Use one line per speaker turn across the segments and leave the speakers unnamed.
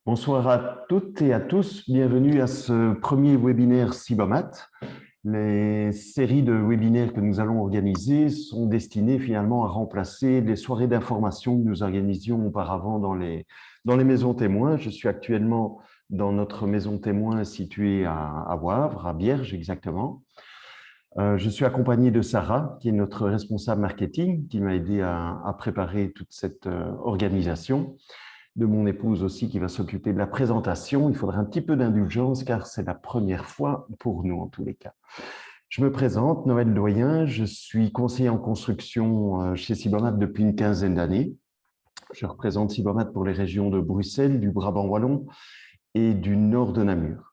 Bonsoir à toutes et à tous. Bienvenue à ce premier webinaire Cybermat. Les séries de webinaires que nous allons organiser sont destinées finalement à remplacer les soirées d'information que nous organisions auparavant dans les maisons témoins. Je suis actuellement dans notre maison témoin située à Wavre, à Bierge exactement. Je suis accompagné de Sarah, qui est notre responsable marketing, qui m'a aidé à préparer toute cette organisation, de mon épouse aussi qui va s'occuper de la présentation. Il faudra un petit peu d'indulgence car c'est la première fois pour nous en tous les cas. Je me présente, Noël Doyen, je suis conseiller en construction chez Cybermat depuis une quinzaine d'années. Je représente Cybermat pour les régions de Bruxelles, du Brabant wallon et du nord de Namur.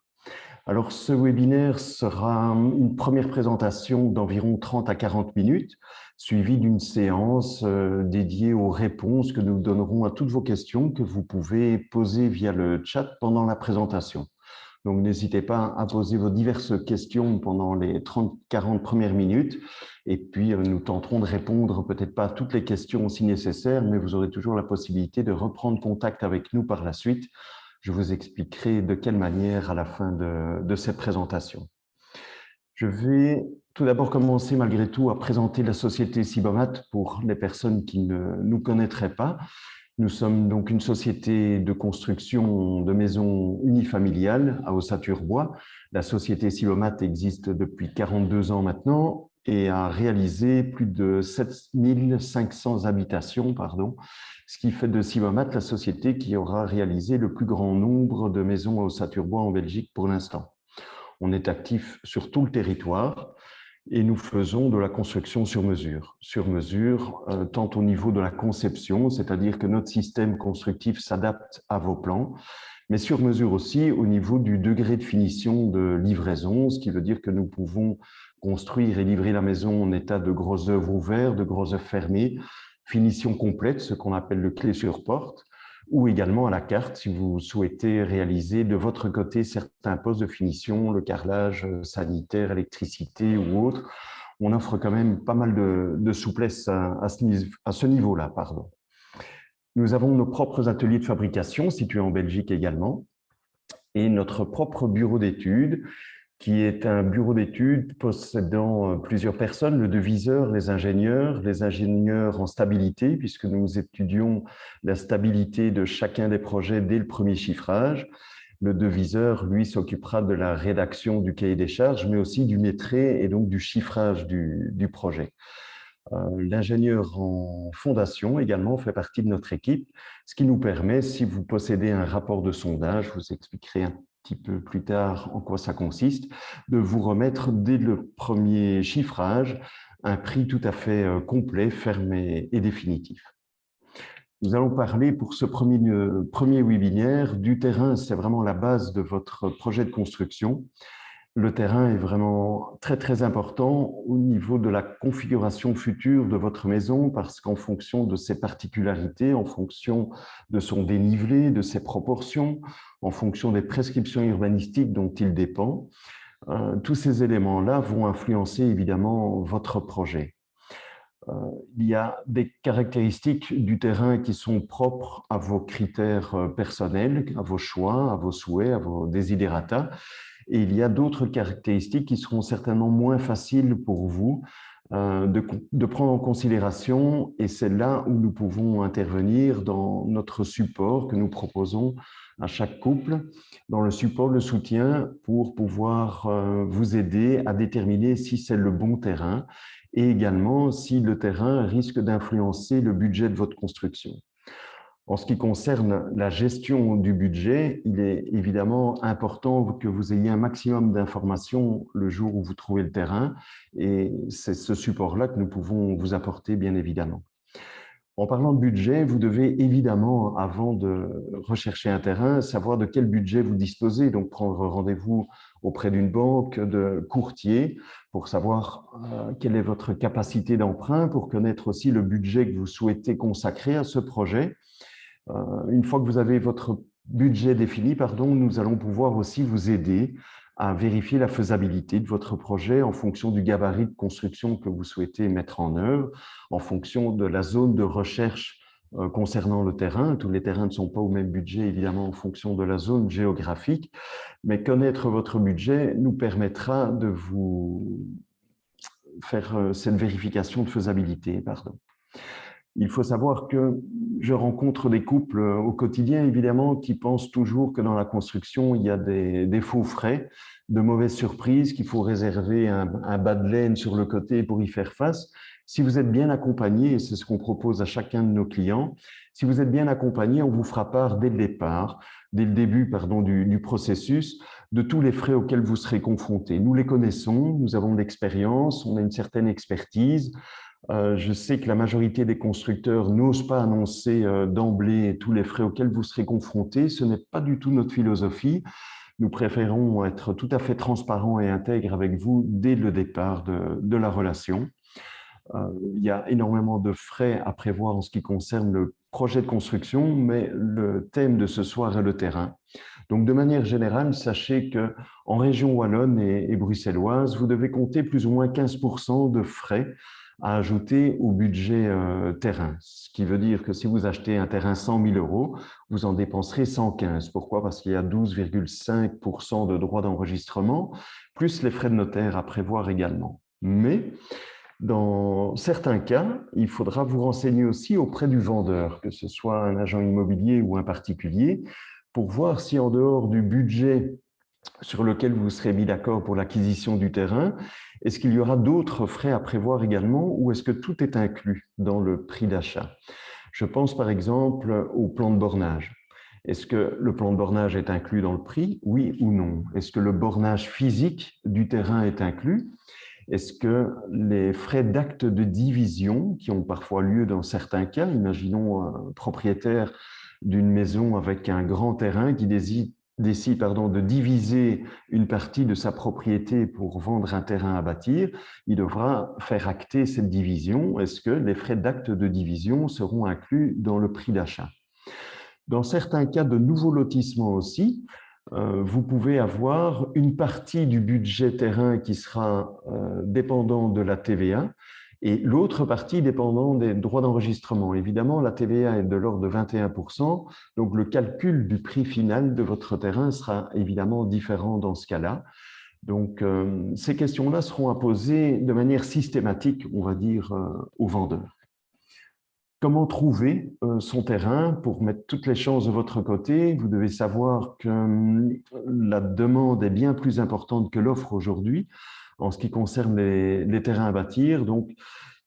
Alors, ce webinaire sera une première présentation d'environ 30 à 40 minutes, suivie d'une séance dédiée aux réponses que nous donnerons à toutes vos questions que vous pouvez poser via le chat pendant la présentation. Donc, n'hésitez pas à poser vos diverses questions pendant les 30-40 premières minutes et puis nous tenterons de répondre peut-être pas à toutes les questions si nécessaire, mais vous aurez toujours la possibilité de reprendre contact avec nous par la suite. Je vous expliquerai de quelle manière à la fin de cette présentation. Je vais tout d'abord commencer malgré tout à présenter la société Cybermat pour les personnes qui ne nous connaîtraient pas. Nous sommes donc une société de construction de maisons unifamiliales à Ossature-Bois. La société Cybermat existe depuis 42 ans maintenant et a réalisé plus de 7500 habitations, ce qui fait de Cybermat la société qui aura réalisé le plus grand nombre de maisons à Ossature-Bois en Belgique pour l'instant. On est actif sur tout le territoire et nous faisons de la construction sur mesure, tant au niveau de la conception, c'est-à-dire que notre système constructif s'adapte à vos plans, mais sur mesure aussi au niveau du degré de finition de livraison, ce qui veut dire que nous pouvons construire et livrer la maison en état de gros œuvres ouverts, de gros œuvres fermés, finition complète, ce qu'on appelle le clé sur porte, ou également à la carte si vous souhaitez réaliser de votre côté certains postes de finition, le carrelage sanitaire, électricité ou autre. On offre quand même pas mal de souplesse à ce niveau-là. Nous avons nos propres ateliers de fabrication situés en Belgique également et notre propre bureau d'études qui est un bureau d'études possédant plusieurs personnes, le deviseur, les ingénieurs en stabilité, puisque nous étudions la stabilité de chacun des projets dès le premier chiffrage. Le deviseur, lui, s'occupera de la rédaction du cahier des charges, mais aussi du maîtrise et donc du chiffrage du projet. L'ingénieur en fondation également fait partie de notre équipe, ce qui nous permet, si vous possédez un rapport de sondage, je vous expliquerai un petit peu plus tard en quoi ça consiste, de vous remettre dès le premier chiffrage un prix tout à fait complet, fermé et définitif. Nous allons parler pour ce premier webinaire du terrain, c'est vraiment la base de votre projet de construction. Le terrain est vraiment très, très important au niveau de la configuration future de votre maison parce qu'en fonction de ses particularités, en fonction de son dénivelé, de ses proportions, en fonction des prescriptions urbanistiques dont il dépend, tous ces éléments-là vont influencer évidemment votre projet. Il y a des caractéristiques du terrain qui sont propres à vos critères personnels, à vos choix, à vos souhaits, à vos desiderata. Et il y a d'autres caractéristiques qui seront certainement moins faciles pour vous de prendre en considération. Et c'est là où nous pouvons intervenir dans notre support que nous proposons à chaque couple, dans le support, le soutien pour pouvoir vous aider à déterminer si c'est le bon terrain et également si le terrain risque d'influencer le budget de votre construction. En ce qui concerne la gestion du budget, il est évidemment important que vous ayez un maximum d'informations le jour où vous trouvez le terrain et c'est ce support-là que nous pouvons vous apporter bien évidemment. En parlant de budget, vous devez évidemment, avant de rechercher un terrain, savoir de quel budget vous disposez, donc prendre rendez-vous auprès d'une banque, de courtier, pour savoir quelle est votre capacité d'emprunt, pour connaître aussi le budget que vous souhaitez consacrer à ce projet. Une fois que vous avez votre budget défini, nous allons pouvoir aussi vous aider à vérifier la faisabilité de votre projet en fonction du gabarit de construction que vous souhaitez mettre en œuvre, en fonction de la zone de recherche concernant le terrain. Tous les terrains ne sont pas au même budget, évidemment, en fonction de la zone géographique, mais connaître votre budget nous permettra de vous faire cette vérification de faisabilité, pardon. Il faut savoir que je rencontre des couples au quotidien, évidemment, qui pensent toujours que dans la construction, il y a des faux frais, de mauvaises surprises, qu'il faut réserver un bas de laine sur le côté pour y faire face. Si vous êtes bien accompagné, et c'est ce qu'on propose à chacun de nos clients, si vous êtes bien accompagné, on vous fera part dès le départ, dès le début, pardon, du processus, de tous les frais auxquels vous serez confrontés. Nous les connaissons, nous avons de l'expérience, on a une certaine expertise. Je sais que la majorité des constructeurs n'osent pas annoncer d'emblée tous les frais auxquels vous serez confrontés. Ce n'est pas du tout notre philosophie. Nous préférons être tout à fait transparents et intègres avec vous dès le départ de la relation. Il y a énormément de frais à prévoir en ce qui concerne le projet de construction, mais le thème de ce soir est le terrain. Donc, de manière générale, sachez qu'en région wallonne et bruxelloise, vous devez compter plus ou moins 15% de frais à ajouter au budget terrain. Ce qui veut dire que si vous achetez un terrain 100 000 euros, vous en dépenserez 115. Pourquoi? Parce qu'il y a 12,5% de droits d'enregistrement, plus les frais de notaire à prévoir également. Mais dans certains cas, il faudra vous renseigner aussi auprès du vendeur, que ce soit un agent immobilier ou un particulier, pour voir si en dehors du budget sur lequel vous serez mis d'accord pour l'acquisition du terrain, est-ce qu'il y aura d'autres frais à prévoir également ou est-ce que tout est inclus dans le prix d'achat? Je pense par exemple au plan de bornage. Est-ce que le plan de bornage est inclus dans le prix, oui ou non? Est-ce que le bornage physique du terrain est inclus? Est-ce que les frais d'acte de division, qui ont parfois lieu dans certains cas, imaginons un propriétaire d'une maison avec un grand terrain qui décide de diviser une partie de sa propriété pour vendre un terrain à bâtir, il devra faire acter cette division. Est-ce que les frais d'acte de division seront inclus dans le prix d'achat? Dans certains cas de nouveaux lotissements aussi, vous pouvez avoir une partie du budget terrain qui sera dépendant de la TVA et l'autre partie dépendant des droits d'enregistrement. Évidemment, la TVA est de l'ordre de 21%, donc le calcul du prix final de votre terrain sera évidemment différent dans ce cas-là. Donc, ces questions-là seront à poser de manière systématique, on va dire, aux vendeurs. Comment trouver son terrain pour mettre toutes les chances de votre côté? Vous devez savoir que la demande est bien plus importante que l'offre aujourd'hui en ce qui concerne les terrains à bâtir. Donc,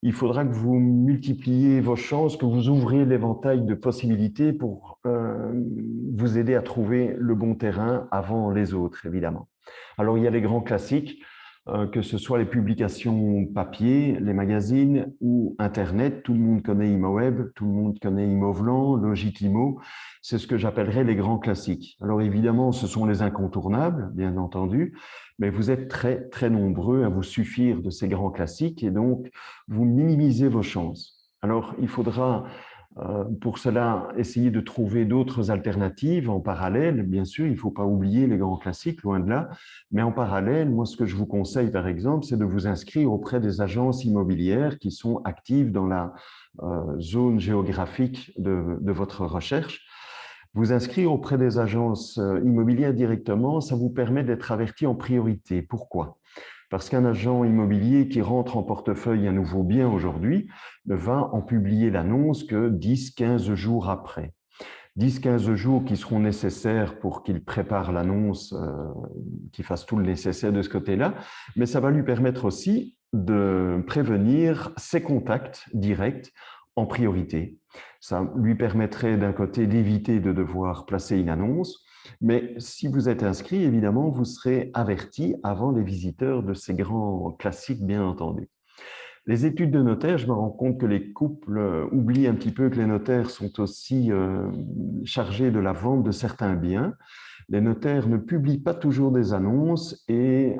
il faudra que vous multipliez vos chances, que vous ouvriez l'éventail de possibilités pour vous aider à trouver le bon terrain avant les autres, évidemment. Alors, il y a les grands classiques, que ce soit les publications papier, les magazines ou Internet. Tout le monde connaît ImoWeb, tout le monde connaît Imovlan, Logitimo. C'est ce que j'appellerais les grands classiques. Alors évidemment, ce sont les incontournables, bien entendu, mais vous êtes très, très nombreux à vous suffire de ces grands classiques et donc vous minimisez vos chances. Alors, il faudra pour cela, essayer de trouver d'autres alternatives en parallèle. Bien sûr, il ne faut pas oublier les grands classiques, loin de là. Mais en parallèle, moi, ce que je vous conseille, par exemple, c'est de vous inscrire auprès des agences immobilières qui sont actives dans la zone géographique de votre recherche. Vous inscrire auprès des agences immobilières directement, ça vous permet d'être averti en priorité. Pourquoi? Parce qu'un agent immobilier qui rentre en portefeuille un nouveau bien aujourd'hui ne va en publier l'annonce que 10-15 jours après. 10-15 jours qui seront nécessaires pour qu'il prépare l'annonce, qu'il fasse tout le nécessaire de ce côté-là, mais ça va lui permettre aussi de prévenir ses contacts directs en priorité. Ça lui permettrait d'un côté d'éviter de devoir placer une annonce, mais si vous êtes inscrit, évidemment, vous serez averti avant les visiteurs de ces grands classiques, bien entendu. Les études de notaire, je me rends compte que les couples oublient un petit peu que les notaires sont aussi chargés de la vente de certains biens. Les notaires ne publient pas toujours des annonces et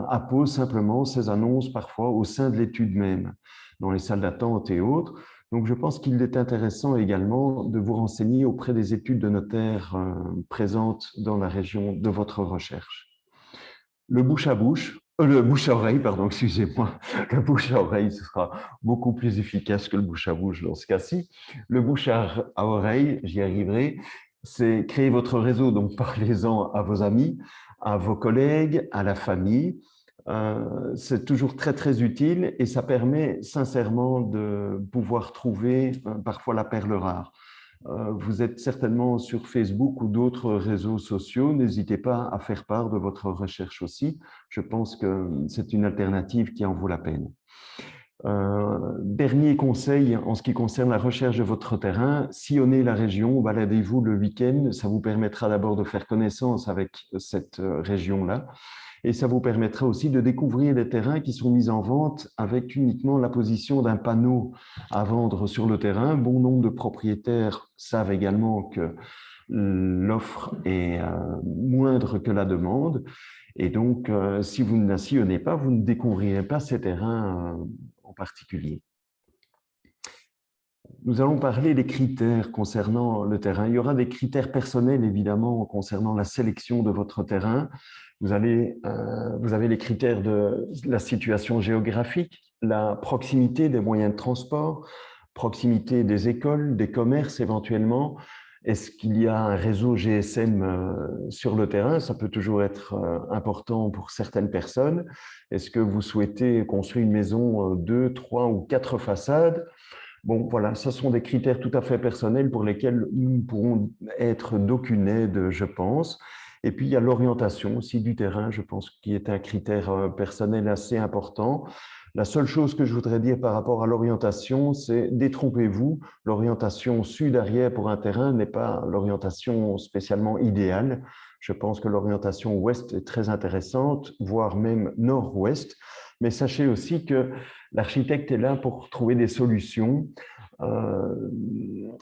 apposent simplement ces annonces parfois au sein de l'étude même, dans les salles d'attente et autres. Donc, je pense qu'il est intéressant également de vous renseigner auprès des études de notaire présentes dans la région de votre recherche. Le bouche à bouche, Le bouche à oreille, pardon, excusez-moi. Le bouche à oreille, ce sera beaucoup plus efficace que le bouche à bouche dans ce cas-ci. Le bouche à oreille, j'y arriverai, c'est créer votre réseau. Donc, parlez-en à vos amis, à vos collègues, à la famille. C'est toujours très, très utile et ça permet sincèrement de pouvoir trouver parfois la perle rare. Vous êtes certainement sur Facebook ou d'autres réseaux sociaux. N'hésitez pas à faire part de votre recherche aussi. Je pense que c'est une alternative qui en vaut la peine. Dernier conseil en ce qui concerne la recherche de votre terrain, sillonnez la région, baladez-vous le week-end. Ça vous permettra d'abord de faire connaissance avec cette région-là. Et ça vous permettra aussi de découvrir des terrains qui sont mis en vente avec uniquement la position d'un panneau à vendre sur le terrain. Bon nombre de propriétaires savent également que l'offre est moindre que la demande. Et donc, si vous ne la sillonnez pas, vous ne découvrirez pas ces terrains en particulier. Nous allons parler des critères concernant le terrain. Il y aura des critères personnels, évidemment, concernant la sélection de votre terrain. Vous avez les critères de la situation géographique, la proximité des moyens de transport, proximité des écoles, des commerces éventuellement. Est-ce qu'il y a un réseau GSM sur le terrain? Ça peut toujours être important pour certaines personnes. Est-ce que vous souhaitez construire une maison 2, 3 ou 4 façades? Bon, voilà, ce sont des critères tout à fait personnels pour lesquels nous ne pourrons être d'aucune aide, je pense. Et puis, il y a l'orientation aussi du terrain, je pense, qui est un critère personnel assez important. La seule chose que je voudrais dire par rapport à l'orientation, c'est détrompez-vous. L'orientation sud-arrière pour un terrain n'est pas l'orientation spécialement idéale. Je pense que l'orientation ouest est très intéressante, voire même nord-ouest. Mais sachez aussi que l'architecte est là pour trouver des solutions euh,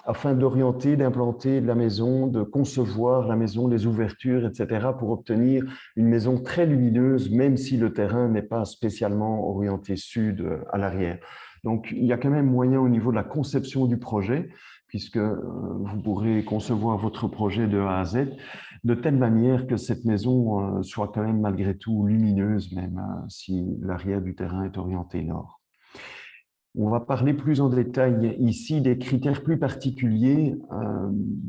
afin d'orienter, d'implanter la maison, de concevoir la maison, les ouvertures, etc., pour obtenir une maison très lumineuse, même si le terrain n'est pas spécialement orienté sud à l'arrière. Donc, il y a quand même moyen au niveau de la conception du projet, puisque vous pourrez concevoir votre projet de A à Z, de telle manière que cette maison soit quand même malgré tout lumineuse, même si l'arrière du terrain est orienté nord. On va parler plus en détail ici des critères plus particuliers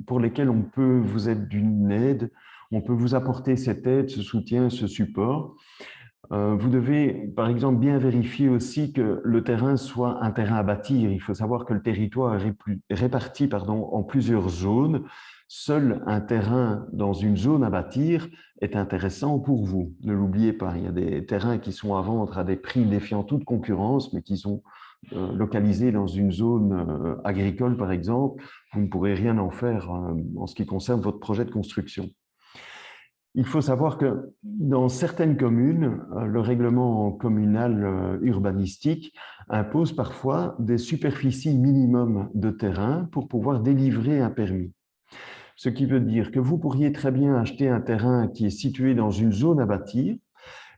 pour lesquels on peut vous être d'une aide, on peut vous apporter cette aide, ce soutien, ce support. Vous devez, par exemple, bien vérifier aussi que le terrain soit un terrain à bâtir. Il faut savoir que le territoire est réparti en plusieurs zones. Seul un terrain dans une zone à bâtir est intéressant pour vous. Ne l'oubliez pas, il y a des terrains qui sont à vendre à des prix défiant toute concurrence, mais qui sont localisés dans une zone agricole, par exemple. Vous ne pourrez rien en faire en ce qui concerne votre projet de construction. Il faut savoir que dans certaines communes, le règlement communal urbanistique impose parfois des superficies minimum de terrain pour pouvoir délivrer un permis. Ce qui veut dire que vous pourriez très bien acheter un terrain qui est situé dans une zone à bâtir,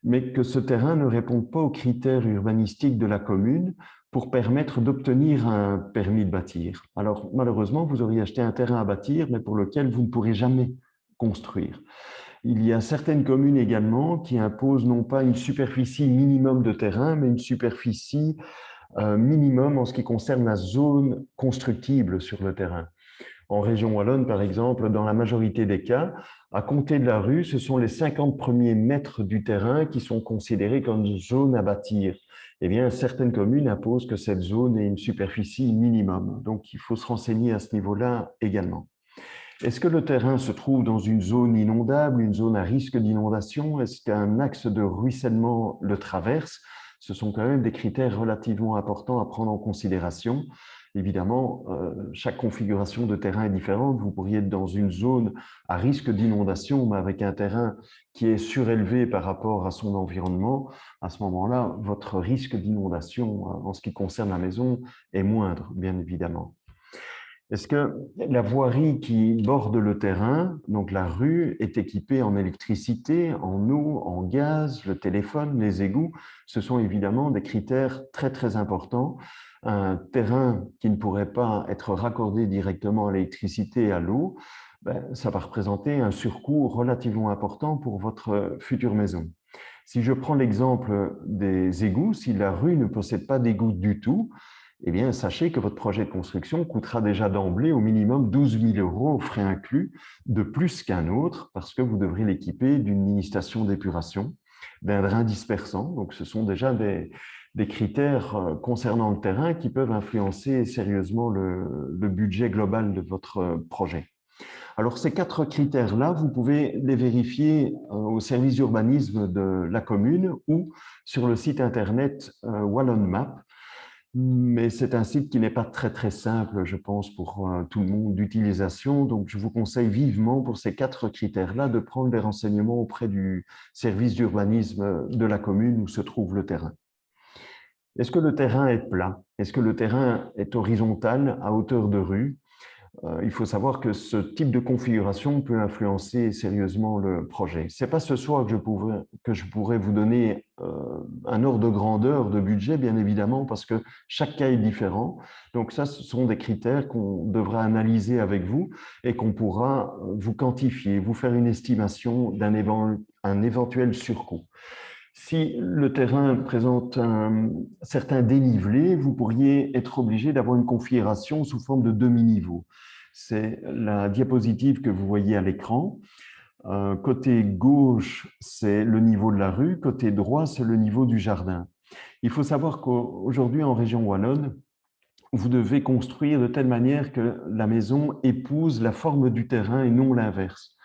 mais que ce terrain ne répond pas aux critères urbanistiques de la commune pour permettre d'obtenir un permis de bâtir. Alors malheureusement, vous auriez acheté un terrain à bâtir, mais pour lequel vous ne pourrez jamais construire. Il y a certaines communes également qui imposent non pas une superficie minimum de terrain, mais une superficie minimum en ce qui concerne la zone constructible sur le terrain. En région wallonne, par exemple, dans la majorité des cas, à compter de la rue, ce sont les 50 premiers mètres du terrain qui sont considérés comme zone à bâtir. Eh bien, certaines communes imposent que cette zone ait une superficie minimum. Donc, il faut se renseigner à ce niveau-là également. Est-ce que le terrain se trouve dans une zone inondable, une zone à risque d'inondation? Est-ce qu'un axe de ruissellement le traverse? Ce sont quand même des critères relativement importants à prendre en considération. Évidemment, chaque configuration de terrain est différente. Vous pourriez être dans une zone à risque d'inondation, mais avec un terrain qui est surélevé par rapport à son environnement. À ce moment-là, votre risque d'inondation en ce qui concerne la maison est moindre, bien évidemment. Est-ce que la voirie qui borde le terrain, donc la rue, est équipée en électricité, en eau, en gaz, le téléphone, les égouts? Ce sont évidemment des critères très, très importants. Un terrain qui ne pourrait pas être raccordé directement à l'électricité et à l'eau, ça va représenter un surcoût relativement important pour votre future maison. Si je prends l'exemple des égouts, si la rue ne possède pas d'égouts du tout, eh bien, sachez que votre projet de construction coûtera déjà d'emblée au minimum 12 000 € frais inclus, de plus qu'un autre, parce que vous devrez l'équiper d'une mini-station d'épuration, d'un drain dispersant. Donc, ce sont déjà des critères concernant le terrain qui peuvent influencer sérieusement le budget global de votre projet. Alors, ces 4 critères-là, vous pouvez les vérifier au service d'urbanisme de la commune ou sur le site internet WallonMap. Mais c'est un site qui n'est pas très simple, je pense, pour tout le monde d'utilisation. Donc, je vous conseille vivement pour ces 4 critères-là de prendre des renseignements auprès du service d'urbanisme de la commune où se trouve le terrain. Est-ce que le terrain est plat? Est-ce que le terrain est horizontal à hauteur de rue? Il faut savoir que ce type de configuration peut influencer sérieusement le projet. Ce n'est pas ce soir que je pourrais vous donner un ordre de grandeur de budget, bien évidemment, parce que chaque cas est différent. Donc ça, ce sont des critères qu'on devra analyser avec vous et qu'on pourra vous quantifier, vous faire une estimation d'un éventuel surcoût. Si le terrain présente un certain dénivelé, vous pourriez être obligé d'avoir une configuration sous forme de demi-niveau. C'est la diapositive que vous voyez à l'écran. Côté gauche, c'est le niveau de la rue. Côté droit, c'est le niveau du jardin. Il faut savoir qu'aujourd'hui, en région wallonne, vous devez construire de telle manière que la maison épouse la forme du terrain et non l'inverse.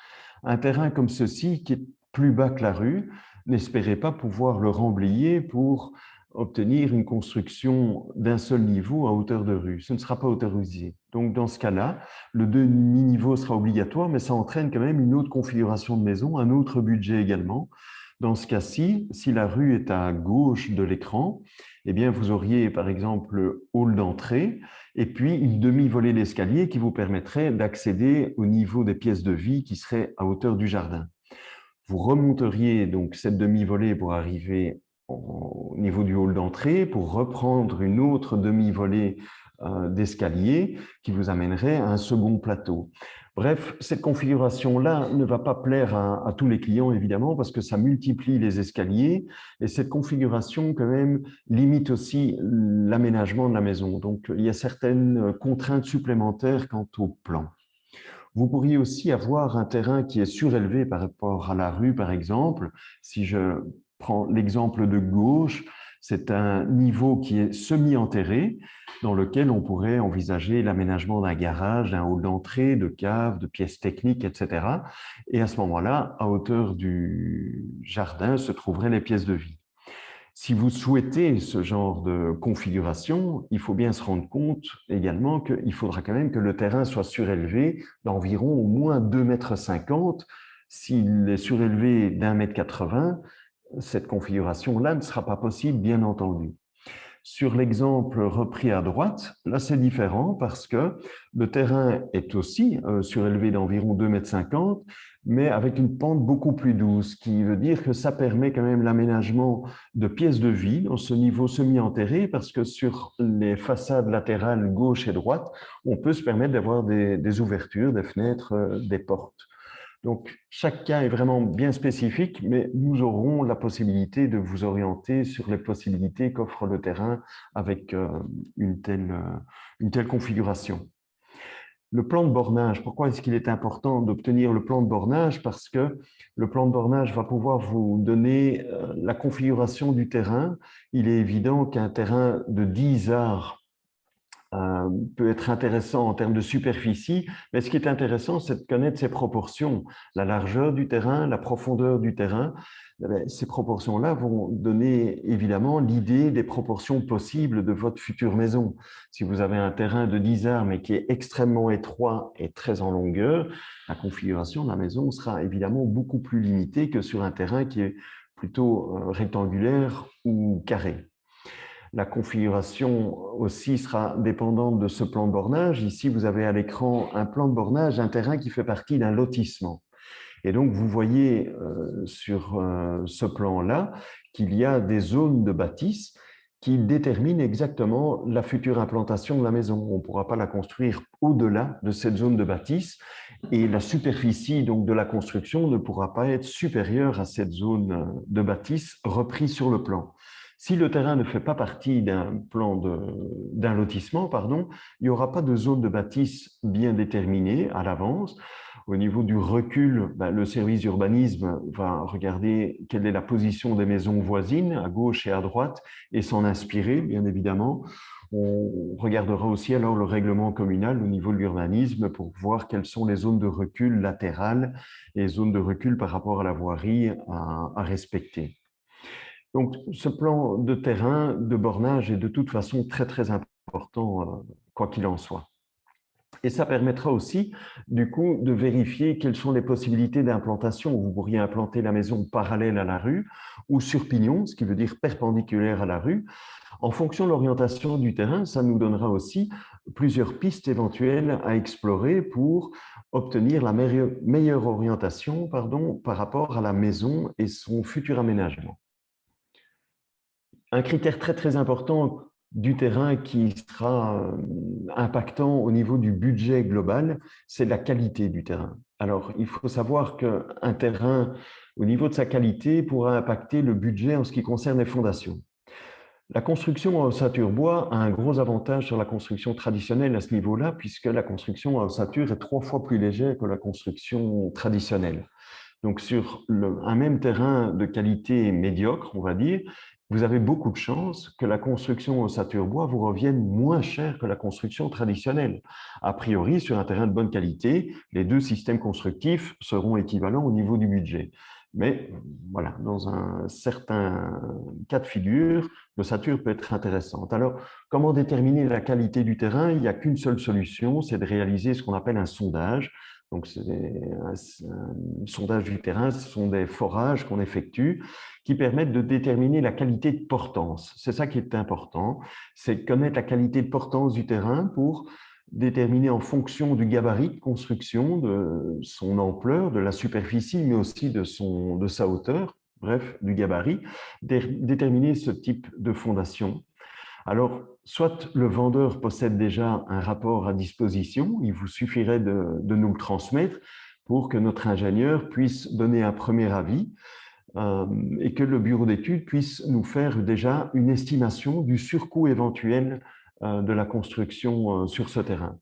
Un terrain comme ceci, qui est plus bas que la rue, n'espérez pas pouvoir le remblayer pour obtenir une construction d'un seul niveau à hauteur de rue. Ce ne sera pas autorisé. Donc, dans ce cas-là, le demi-niveau sera obligatoire, mais ça entraîne quand même une autre configuration de maison, un autre budget également. Dans ce cas-ci, si la rue est à gauche de l'écran, eh bien, vous auriez par exemple le hall d'entrée et puis une demi-volée d'escalier qui vous permettrait d'accéder au niveau des pièces de vie qui seraient à hauteur du jardin. Vous remonteriez donc cette demi-volée pour arriver au niveau du hall d'entrée, pour reprendre une autre demi-volée d'escalier qui vous amènerait à un second plateau. Bref, cette configuration-là ne va pas plaire à tous les clients, évidemment, parce que ça multiplie les escaliers et cette configuration, quand même, limite aussi l'aménagement de la maison. Donc, il y a certaines contraintes supplémentaires quant au plan. Vous pourriez aussi avoir un terrain qui est surélevé par rapport à la rue, par exemple. Si je prends l'exemple de gauche, c'est un niveau qui est semi-enterré, dans lequel on pourrait envisager l'aménagement d'un garage, d'un hall d'entrée, de cave, de pièces techniques, etc. Et à ce moment-là, à hauteur du jardin, se trouveraient les pièces de vie. Si vous souhaitez ce genre de configuration, il faut bien se rendre compte également qu'il faudra quand même que le terrain soit surélevé d'environ au moins 2,50 m. S'il est surélevé d'1,80 m, cette configuration-là ne sera pas possible, bien entendu. Sur l'exemple repris à droite, là c'est différent parce que le terrain est aussi surélevé d'environ 2,50 m, mais avec une pente beaucoup plus douce, ce qui veut dire que ça permet quand même l'aménagement de pièces de vie dans ce niveau semi-enterré parce que sur les façades latérales gauche et droite, on peut se permettre d'avoir des ouvertures, des fenêtres, des portes. Donc, chaque cas est vraiment bien spécifique, mais nous aurons la possibilité de vous orienter sur les possibilités qu'offre le terrain avec une telle configuration. Le plan de bornage, pourquoi est-ce qu'il est important d'obtenir le plan de bornage? Parce que le plan de bornage va pouvoir vous donner la configuration du terrain. Il est évident qu'un terrain de 10 arts peut être intéressant en termes de superficie, mais ce qui est intéressant, c'est de connaître ses proportions, la largeur du terrain, la profondeur du terrain. Ces proportions-là vont donner évidemment l'idée des proportions possibles de votre future maison. Si vous avez un terrain de 10 arts, mais qui est extrêmement étroit et très en longueur, la configuration de la maison sera évidemment beaucoup plus limitée que sur un terrain qui est plutôt rectangulaire ou carré. La configuration aussi sera dépendante de ce plan de bornage. Ici, vous avez à l'écran un plan de bornage d'un terrain qui fait partie d'un lotissement. Et donc, vous voyez sur ce plan-là qu'il y a des zones de bâtisse qui déterminent exactement la future implantation de la maison. On ne pourra pas la construire au-delà de cette zone de bâtisse. et la superficie donc, de la construction ne pourra pas être supérieure à cette zone de bâtisse reprise sur le plan. Si le terrain ne fait pas partie d'un lotissement, pardon, il n'y aura pas de zone de bâtisse bien déterminée à l'avance. Au niveau du recul, le service d'urbanisme va regarder quelle est la position des maisons voisines à gauche et à droite et s'en inspirer, bien évidemment. On regardera aussi alors le règlement communal au niveau de l'urbanisme pour voir quelles sont les zones de recul latérales et zones de recul par rapport à la voirie à respecter. Donc, ce plan de terrain, de bornage est de toute façon très, très important, quoi qu'il en soit. Et ça permettra aussi, du coup, de vérifier quelles sont les possibilités d'implantation. Vous pourriez implanter la maison parallèle à la rue ou sur pignon, ce qui veut dire perpendiculaire à la rue. En fonction de l'orientation du terrain, ça nous donnera aussi plusieurs pistes éventuelles à explorer pour obtenir la meilleure orientation par rapport à la maison et son futur aménagement. Un critère très, très important du terrain qui sera impactant au niveau du budget global, c'est la qualité du terrain. Alors, il faut savoir qu'un terrain, au niveau de sa qualité, pourra impacter le budget en ce qui concerne les fondations. La construction en ossature bois a un gros avantage sur la construction traditionnelle à ce niveau-là, puisque la construction en ossature est 3 fois plus légère que la construction traditionnelle. Donc, sur un même terrain de qualité médiocre, on va dire, vous avez beaucoup de chances que la construction en ossature bois vous revienne moins cher que la construction traditionnelle. A priori, sur un terrain de bonne qualité, les deux systèmes constructifs seront équivalents au niveau du budget. Mais voilà, dans un certain cas de figure, l'ossature peut être intéressante. Alors, comment déterminer la qualité du terrain? Il n'y a qu'une seule solution, c'est de réaliser ce qu'on appelle un sondage. Donc, c'est un sondage du terrain, ce sont des forages qu'on effectue qui permettent de déterminer la qualité de portance. C'est ça qui est important, c'est connaître la qualité de portance du terrain pour déterminer en fonction du gabarit de construction, de son ampleur, de la superficie, mais aussi de sa hauteur, bref, du gabarit, déterminer ce type de fondation. Alors, soit le vendeur possède déjà un rapport à disposition, il vous suffirait de nous le transmettre pour que notre ingénieur puisse donner un premier avis et que le bureau d'études puisse nous faire déjà une estimation du surcoût éventuel de la construction sur ce terrain.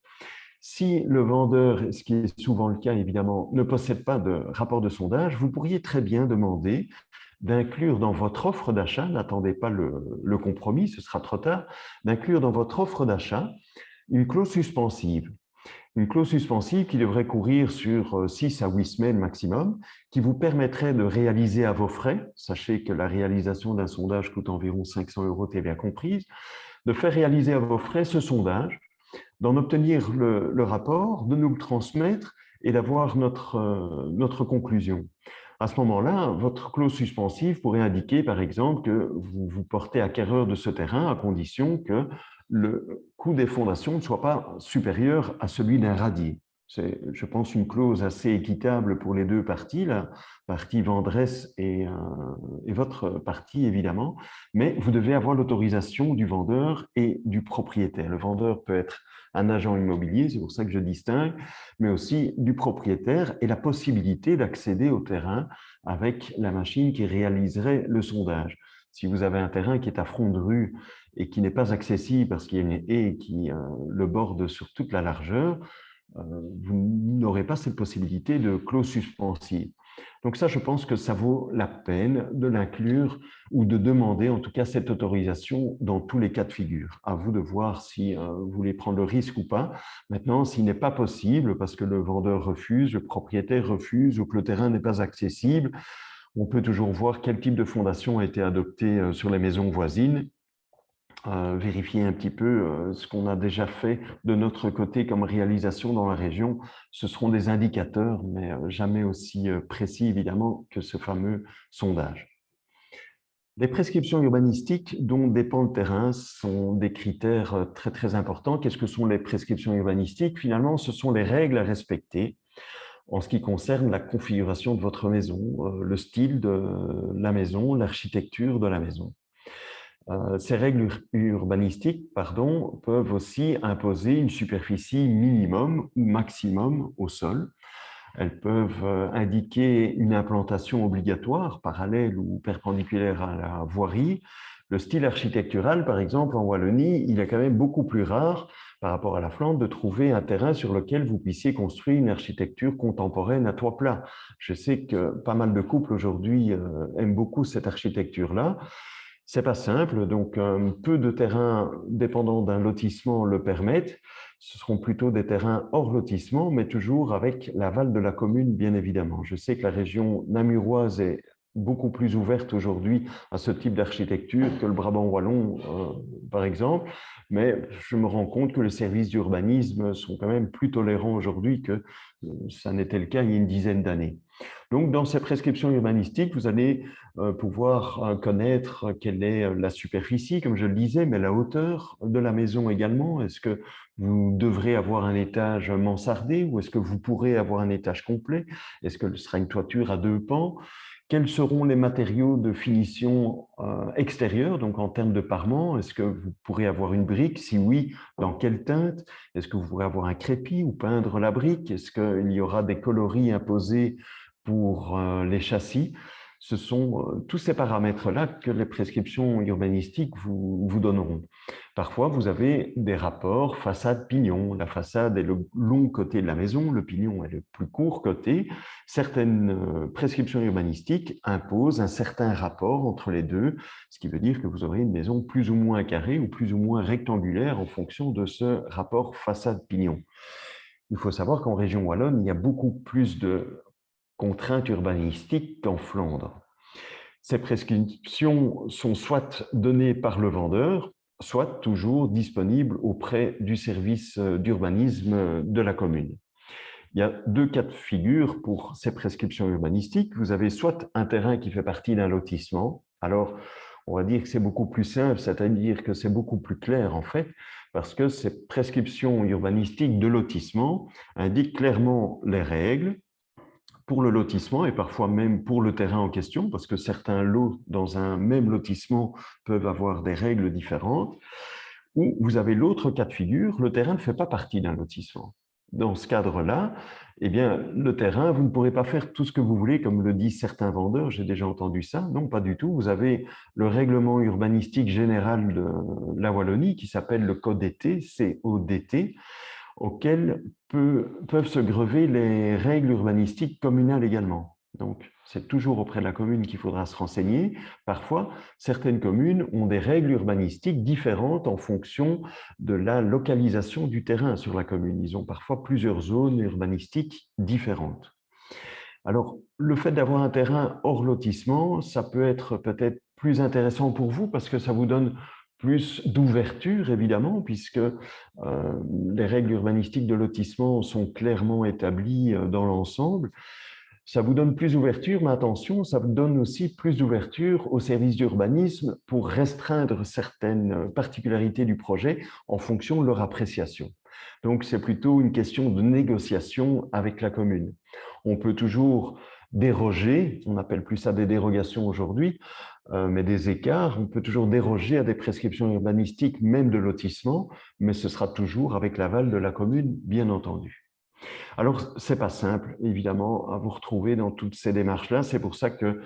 Si le vendeur, ce qui est souvent le cas évidemment, ne possède pas de rapport de sondage, vous pourriez très bien demander d'inclure dans votre offre d'achat, n'attendez pas le compromis, ce sera trop tard, d'inclure dans votre offre d'achat une clause suspensive. Une clause suspensive qui devrait courir sur 6 à 8 semaines maximum, qui vous permettrait de réaliser à vos frais, sachez que la réalisation d'un sondage coûte environ 500 € TVA comprise, de faire réaliser à vos frais ce sondage, d'en obtenir le rapport, de nous le transmettre et d'avoir notre conclusion. À ce moment-là, votre clause suspensive pourrait indiquer, par exemple, que vous vous portez acquéreur de ce terrain à condition que le coût des fondations ne soit pas supérieur à celui d'un radier. C'est, je pense, une clause assez équitable pour les deux parties, la partie venderesse et votre partie, évidemment, mais vous devez avoir l'autorisation du vendeur et du propriétaire. Le vendeur peut être un agent immobilier, c'est pour ça que je distingue, mais aussi du propriétaire et la possibilité d'accéder au terrain avec la machine qui réaliserait le sondage. Si vous avez un terrain qui est à front de rue et qui n'est pas accessible parce qu'il y a une haie qui le borde sur toute la largeur, vous n'aurez pas cette possibilité de clause suspensive. Donc ça, je pense que ça vaut la peine de l'inclure ou de demander en tout cas cette autorisation dans tous les cas de figure. À vous de voir si vous voulez prendre le risque ou pas. Maintenant, s'il n'est pas possible parce que le vendeur refuse, le propriétaire refuse ou que le terrain n'est pas accessible, on peut toujours voir quel type de fondation a été adopté sur les maisons voisines, vérifier un petit peu ce qu'on a déjà fait de notre côté comme réalisation dans la région. Ce seront des indicateurs, mais jamais aussi précis, évidemment, que ce fameux sondage. Les prescriptions urbanistiques dont dépend le terrain sont des critères très, très importants. Qu'est-ce que sont les prescriptions urbanistiques? Finalement, ce sont les règles à respecter en ce qui concerne la configuration de votre maison, le style de la maison, l'architecture de la maison. Ces règles urbanistiques peuvent aussi imposer une superficie minimum ou maximum au sol. elles peuvent indiquer une implantation obligatoire, parallèle ou perpendiculaire à la voirie. Le style architectural, par exemple, en Wallonie, il est quand même beaucoup plus rare par rapport à la Flandre de trouver un terrain sur lequel vous puissiez construire une architecture contemporaine à toit plat. Je sais que pas mal de couples aujourd'hui aiment beaucoup cette architecture-là. C'est pas simple, donc peu de terrains dépendants d'un lotissement le permettent. Ce seront plutôt des terrains hors lotissement, mais toujours avec l'aval de la commune, bien évidemment. Je sais que la région namuroise est beaucoup plus ouverte aujourd'hui à ce type d'architecture que le Brabant wallon, par exemple, mais je me rends compte que les services d'urbanisme sont quand même plus tolérants aujourd'hui que ça n'était le cas il y a une dizaine d'années. Donc, dans ces prescriptions urbanistiques, vous allez pouvoir connaître quelle est la superficie, comme je le disais, mais la hauteur de la maison également. Est-ce que vous devrez avoir un étage mansardé ou est-ce que vous pourrez avoir un étage complet? Est-ce que ce sera une toiture à deux pans? Quels seront les matériaux de finition extérieure, donc en termes de parement? Est-ce que vous pourrez avoir une brique? Si oui, dans quelle teinte? Est-ce que vous pourrez avoir un crépi ou peindre la brique? Est-ce qu'il y aura des coloris imposés pour les châssis? Ce sont tous ces paramètres-là que les prescriptions urbanistiques vous donneront. Parfois, vous avez des rapports façade-pignon. La façade est le long côté de la maison, le pignon est le plus court côté. Certaines prescriptions urbanistiques imposent un certain rapport entre les deux, ce qui veut dire que vous aurez une maison plus ou moins carrée ou plus ou moins rectangulaire en fonction de ce rapport façade-pignon. Il faut savoir qu'en région wallonne, il y a beaucoup plus de contraintes urbanistiques qu'en Flandre. Ces prescriptions sont soit données par le vendeur, soit toujours disponibles auprès du service d'urbanisme de la commune. Il y a deux cas de figure pour ces prescriptions urbanistiques. Vous avez soit un terrain qui fait partie d'un lotissement. Alors, on va dire que c'est beaucoup plus simple, c'est-à-dire que c'est beaucoup plus clair en fait, parce que ces prescriptions urbanistiques de lotissement indiquent clairement les règles pour le lotissement et parfois même pour le terrain en question, parce que certains lots dans un même lotissement peuvent avoir des règles différentes. Ou vous avez l'autre cas de figure, le terrain ne fait pas partie d'un lotissement. Dans ce cadre-là, eh bien, le terrain, vous ne pourrez pas faire tout ce que vous voulez, comme le disent certains vendeurs, j'ai déjà entendu ça. Non, pas du tout. Vous avez le règlement urbanistique général de la Wallonie qui s'appelle le CODT, CODT, auxquelles peuvent se grever les règles urbanistiques communales également. Donc, c'est toujours auprès de la commune qu'il faudra se renseigner. Parfois, certaines communes ont des règles urbanistiques différentes en fonction de la localisation du terrain sur la commune. Ils ont parfois plusieurs zones urbanistiques différentes. Alors, le fait d'avoir un terrain hors lotissement, ça peut être peut-être plus intéressant pour vous parce que ça vous donne plus d'ouverture, évidemment, puisque les règles urbanistiques de lotissement sont clairement établies dans l'ensemble. Ça vous donne plus d'ouverture, mais attention, ça vous donne aussi plus d'ouverture au service d'urbanisme pour restreindre certaines particularités du projet en fonction de leur appréciation. Donc, c'est plutôt une question de négociation avec la commune. On peut toujours déroger, on appelle plus ça des dérogations aujourd'hui, mais des écarts, on peut toujours déroger à des prescriptions urbanistiques, même de lotissement, mais ce sera toujours avec l'aval de la commune, bien entendu. Alors, c'est pas simple, évidemment, à vous retrouver dans toutes ces démarches-là. C'est pour ça que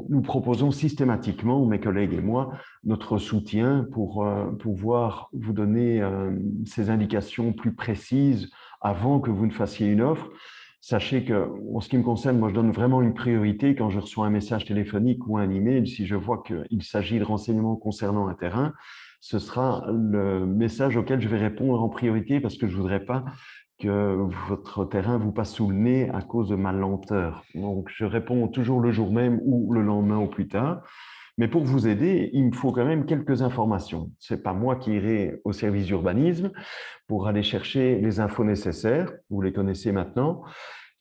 nous proposons systématiquement, mes collègues et moi, notre soutien pour pouvoir vous donner ces indications plus précises avant que vous ne fassiez une offre. Sachez que, en ce qui me concerne, moi, je donne vraiment une priorité quand je reçois un message téléphonique ou un email. Si je vois qu'il s'agit de renseignements concernant un terrain, ce sera le message auquel je vais répondre en priorité parce que je ne voudrais pas que votre terrain vous passe sous le nez à cause de ma lenteur. Donc, je réponds toujours le jour même ou le lendemain au plus tard. Mais pour vous aider, il me faut quand même quelques informations. Ce n'est pas moi qui irai au service d'urbanisme pour aller chercher les infos nécessaires. Vous les connaissez maintenant.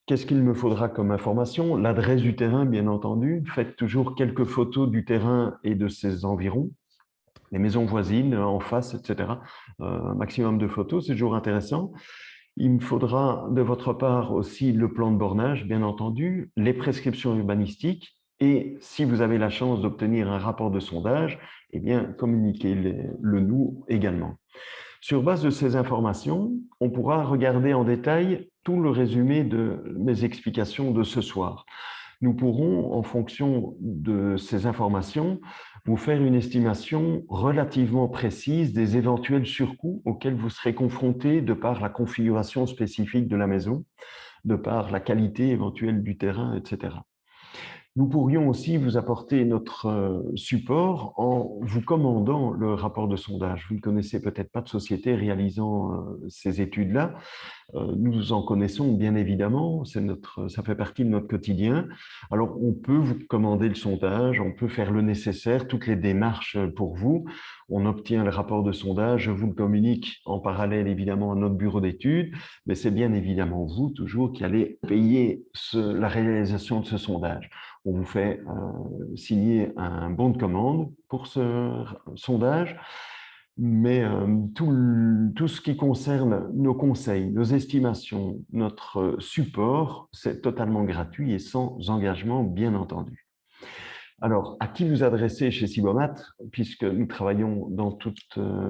Qu'est-ce qu'il me faudra comme information? L'adresse du terrain, bien entendu. Faites toujours quelques photos du terrain et de ses environs, les maisons voisines en face, etc. Un maximum de photos, c'est toujours intéressant. Il me faudra de votre part aussi le plan de bornage, bien entendu, les prescriptions urbanistiques et si vous avez la chance d'obtenir un rapport de sondage, eh bien, communiquez-le nous également. Sur base de ces informations, on pourra regarder en détail tout le résumé de mes explications de ce soir. Nous pourrons, en fonction de ces informations, vous faire une estimation relativement précise des éventuels surcoûts auxquels vous serez confrontés de par la configuration spécifique de la maison, de par la qualité éventuelle du terrain, etc. Nous pourrions aussi vous apporter notre support en vous commandant le rapport de sondage. Vous ne connaissez peut-être pas de société réalisant ces études-là. Nous en connaissons bien évidemment, ça fait partie de notre quotidien. Alors, on peut vous commander le sondage, on peut faire le nécessaire, toutes les démarches pour vous. On obtient le rapport de sondage, je vous le communique en parallèle évidemment à notre bureau d'études, mais c'est bien évidemment vous toujours qui allez payer la réalisation de ce sondage. On vous fait signer un bon de commande pour ce sondage. Mais tout ce qui concerne nos conseils, nos estimations, notre support, c'est totalement gratuit et sans engagement, bien entendu. Alors, à qui vous adresser chez Sibomat, puisque nous travaillons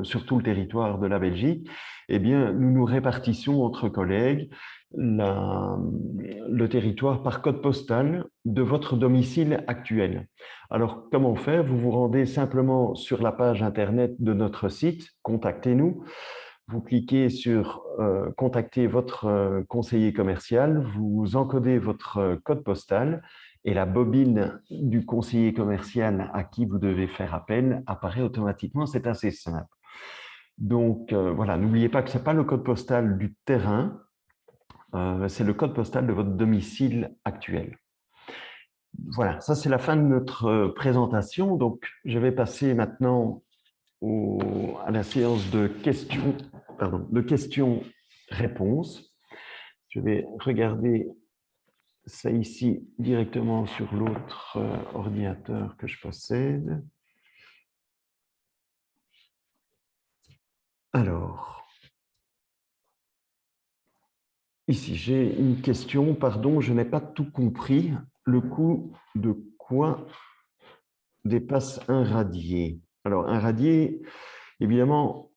sur tout le territoire de la Belgique? Eh bien, nous nous répartissons entre collègues le territoire par code postal de votre domicile actuel. Alors, comment faire? Vous vous rendez simplement sur la page Internet de notre site, contactez-nous. Vous cliquez sur contacter votre conseiller commercial, vous encodez votre code postal et la bobine du conseiller commercial à qui vous devez faire appel apparaît automatiquement. C'est assez simple. Donc, voilà, n'oubliez pas que ce n'est pas le code postal du terrain, c'est le code postal de votre domicile actuel. Voilà, ça c'est la fin de notre présentation. Donc, je vais passer maintenant à la séance de questions-réponses. Je vais regarder ça ici directement sur l'autre ordinateur que je possède. Alors, ici, j'ai une question. Pardon, je n'ai pas tout compris. Le coût de quoi dépasse un radier? Alors, un radier, évidemment,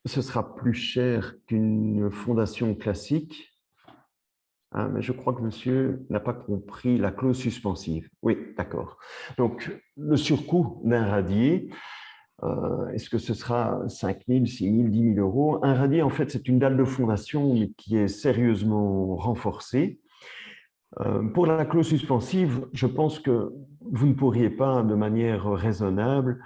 ce sera plus cher qu'une fondation classique. Ah, mais je crois que monsieur n'a pas compris la clause suspensive. Oui, d'accord. Donc, le surcoût d'un radier, est-ce que ce sera 5 000, 6 000, 10 000 euros? Un radier, en fait, c'est une dalle de fondation qui est sérieusement renforcée. Pour la clause suspensive, je pense que vous ne pourriez pas, de manière raisonnable,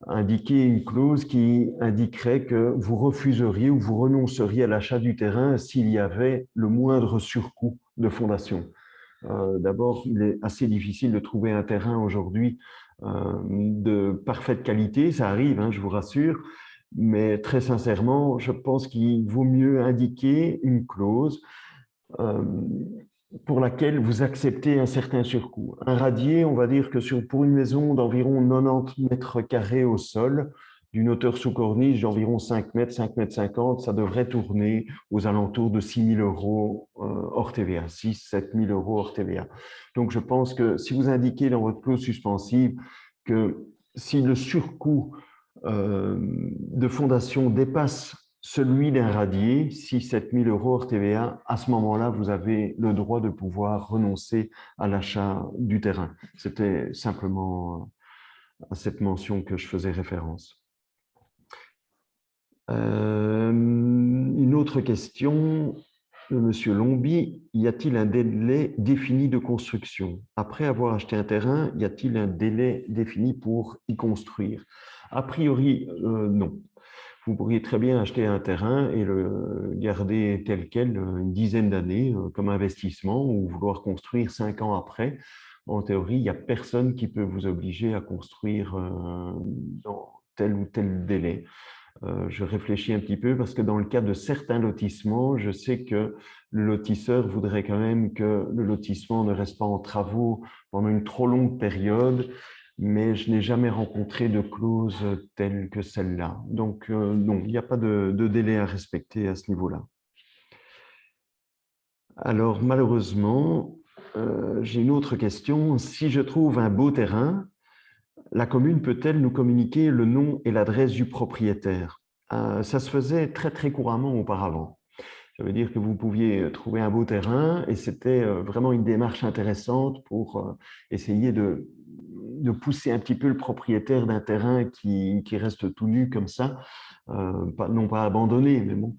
indiquer une clause qui indiquerait que vous refuseriez ou vous renonceriez à l'achat du terrain s'il y avait le moindre surcoût de fondation. D'abord, il est assez difficile de trouver un terrain aujourd'hui de parfaite qualité. Ça arrive, hein, je vous rassure, mais très sincèrement, je pense qu'il vaut mieux indiquer une clause pour laquelle vous acceptez un certain surcoût. Un radier, on va dire que pour une maison d'environ 90 mètres carrés au sol, d'une hauteur sous corniche d'environ 5 mètres, 5 mètres 50, ça devrait tourner aux alentours de 6 000 euros hors TVA, 6 7 000 euros hors TVA. Donc, je pense que si vous indiquez dans votre clause suspensive que si le surcoût de fondation dépasse celui d'un radier, 6 7 000 euros hors TVA, à ce moment-là, vous avez le droit de pouvoir renoncer à l'achat du terrain. C'était simplement à cette mention que je faisais référence. Une autre question de M. Lombi. Y a-t-il un délai défini de construction? Après avoir acheté un terrain, y a-t-il un délai défini pour y construire? A priori, non. Vous pourriez très bien acheter un terrain et le garder tel quel une dizaine d'années comme investissement ou vouloir construire 5 ans après. En théorie, il n'y a personne qui peut vous obliger à construire dans tel ou tel délai. Je réfléchis un petit peu parce que dans le cas de certains lotissements, je sais que le lotisseur voudrait quand même que le lotissement ne reste pas en travaux pendant une trop longue période, mais je n'ai jamais rencontré de clause telle que celle-là. Donc, non, il n'y a pas de délai à respecter à ce niveau-là. Alors, malheureusement, j'ai une autre question. Si je trouve un beau terrain, la commune peut-elle nous communiquer le nom et l'adresse du propriétaire? Ça se faisait très, très couramment auparavant. Ça veut dire que vous pouviez trouver un beau terrain et c'était vraiment une démarche intéressante pour essayer de pousser un petit peu le propriétaire d'un terrain qui reste tout nu comme ça, non pas abandonné, mais bon,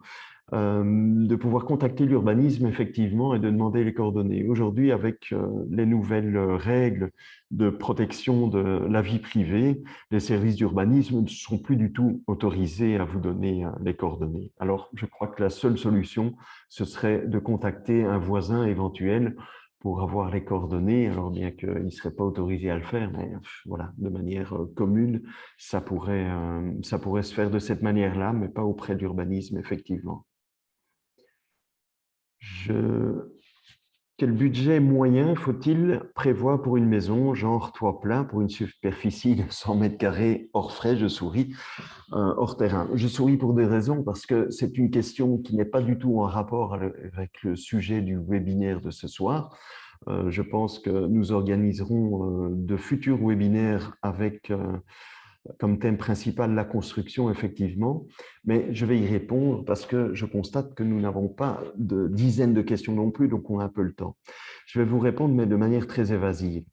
de pouvoir contacter l'urbanisme effectivement et de demander les coordonnées. Aujourd'hui, avec les nouvelles règles de protection de la vie privée, les services d'urbanisme ne sont plus du tout autorisés à vous donner les coordonnées. Alors, je crois que la seule solution, ce serait de contacter un voisin éventuel pour avoir les coordonnées, alors bien qu'il ne serait pas autorisé à le faire, mais voilà, de manière commune, ça pourrait se faire de cette manière-là, mais pas auprès de l'urbanisme, effectivement. Quel budget moyen faut-il prévoir pour une maison, genre toit plat, pour une superficie de 100 mètres carrés hors frais? Je souris, hors terrain. Je souris pour des raisons, parce que c'est une question qui n'est pas du tout en rapport avec le sujet du webinaire de ce soir. Je pense que nous organiserons de futurs webinaires avec comme thème principal la construction, effectivement, mais je vais y répondre parce que je constate que nous n'avons pas de dizaines de questions non plus, donc on a un peu le temps. Je vais vous répondre, mais de manière très évasive,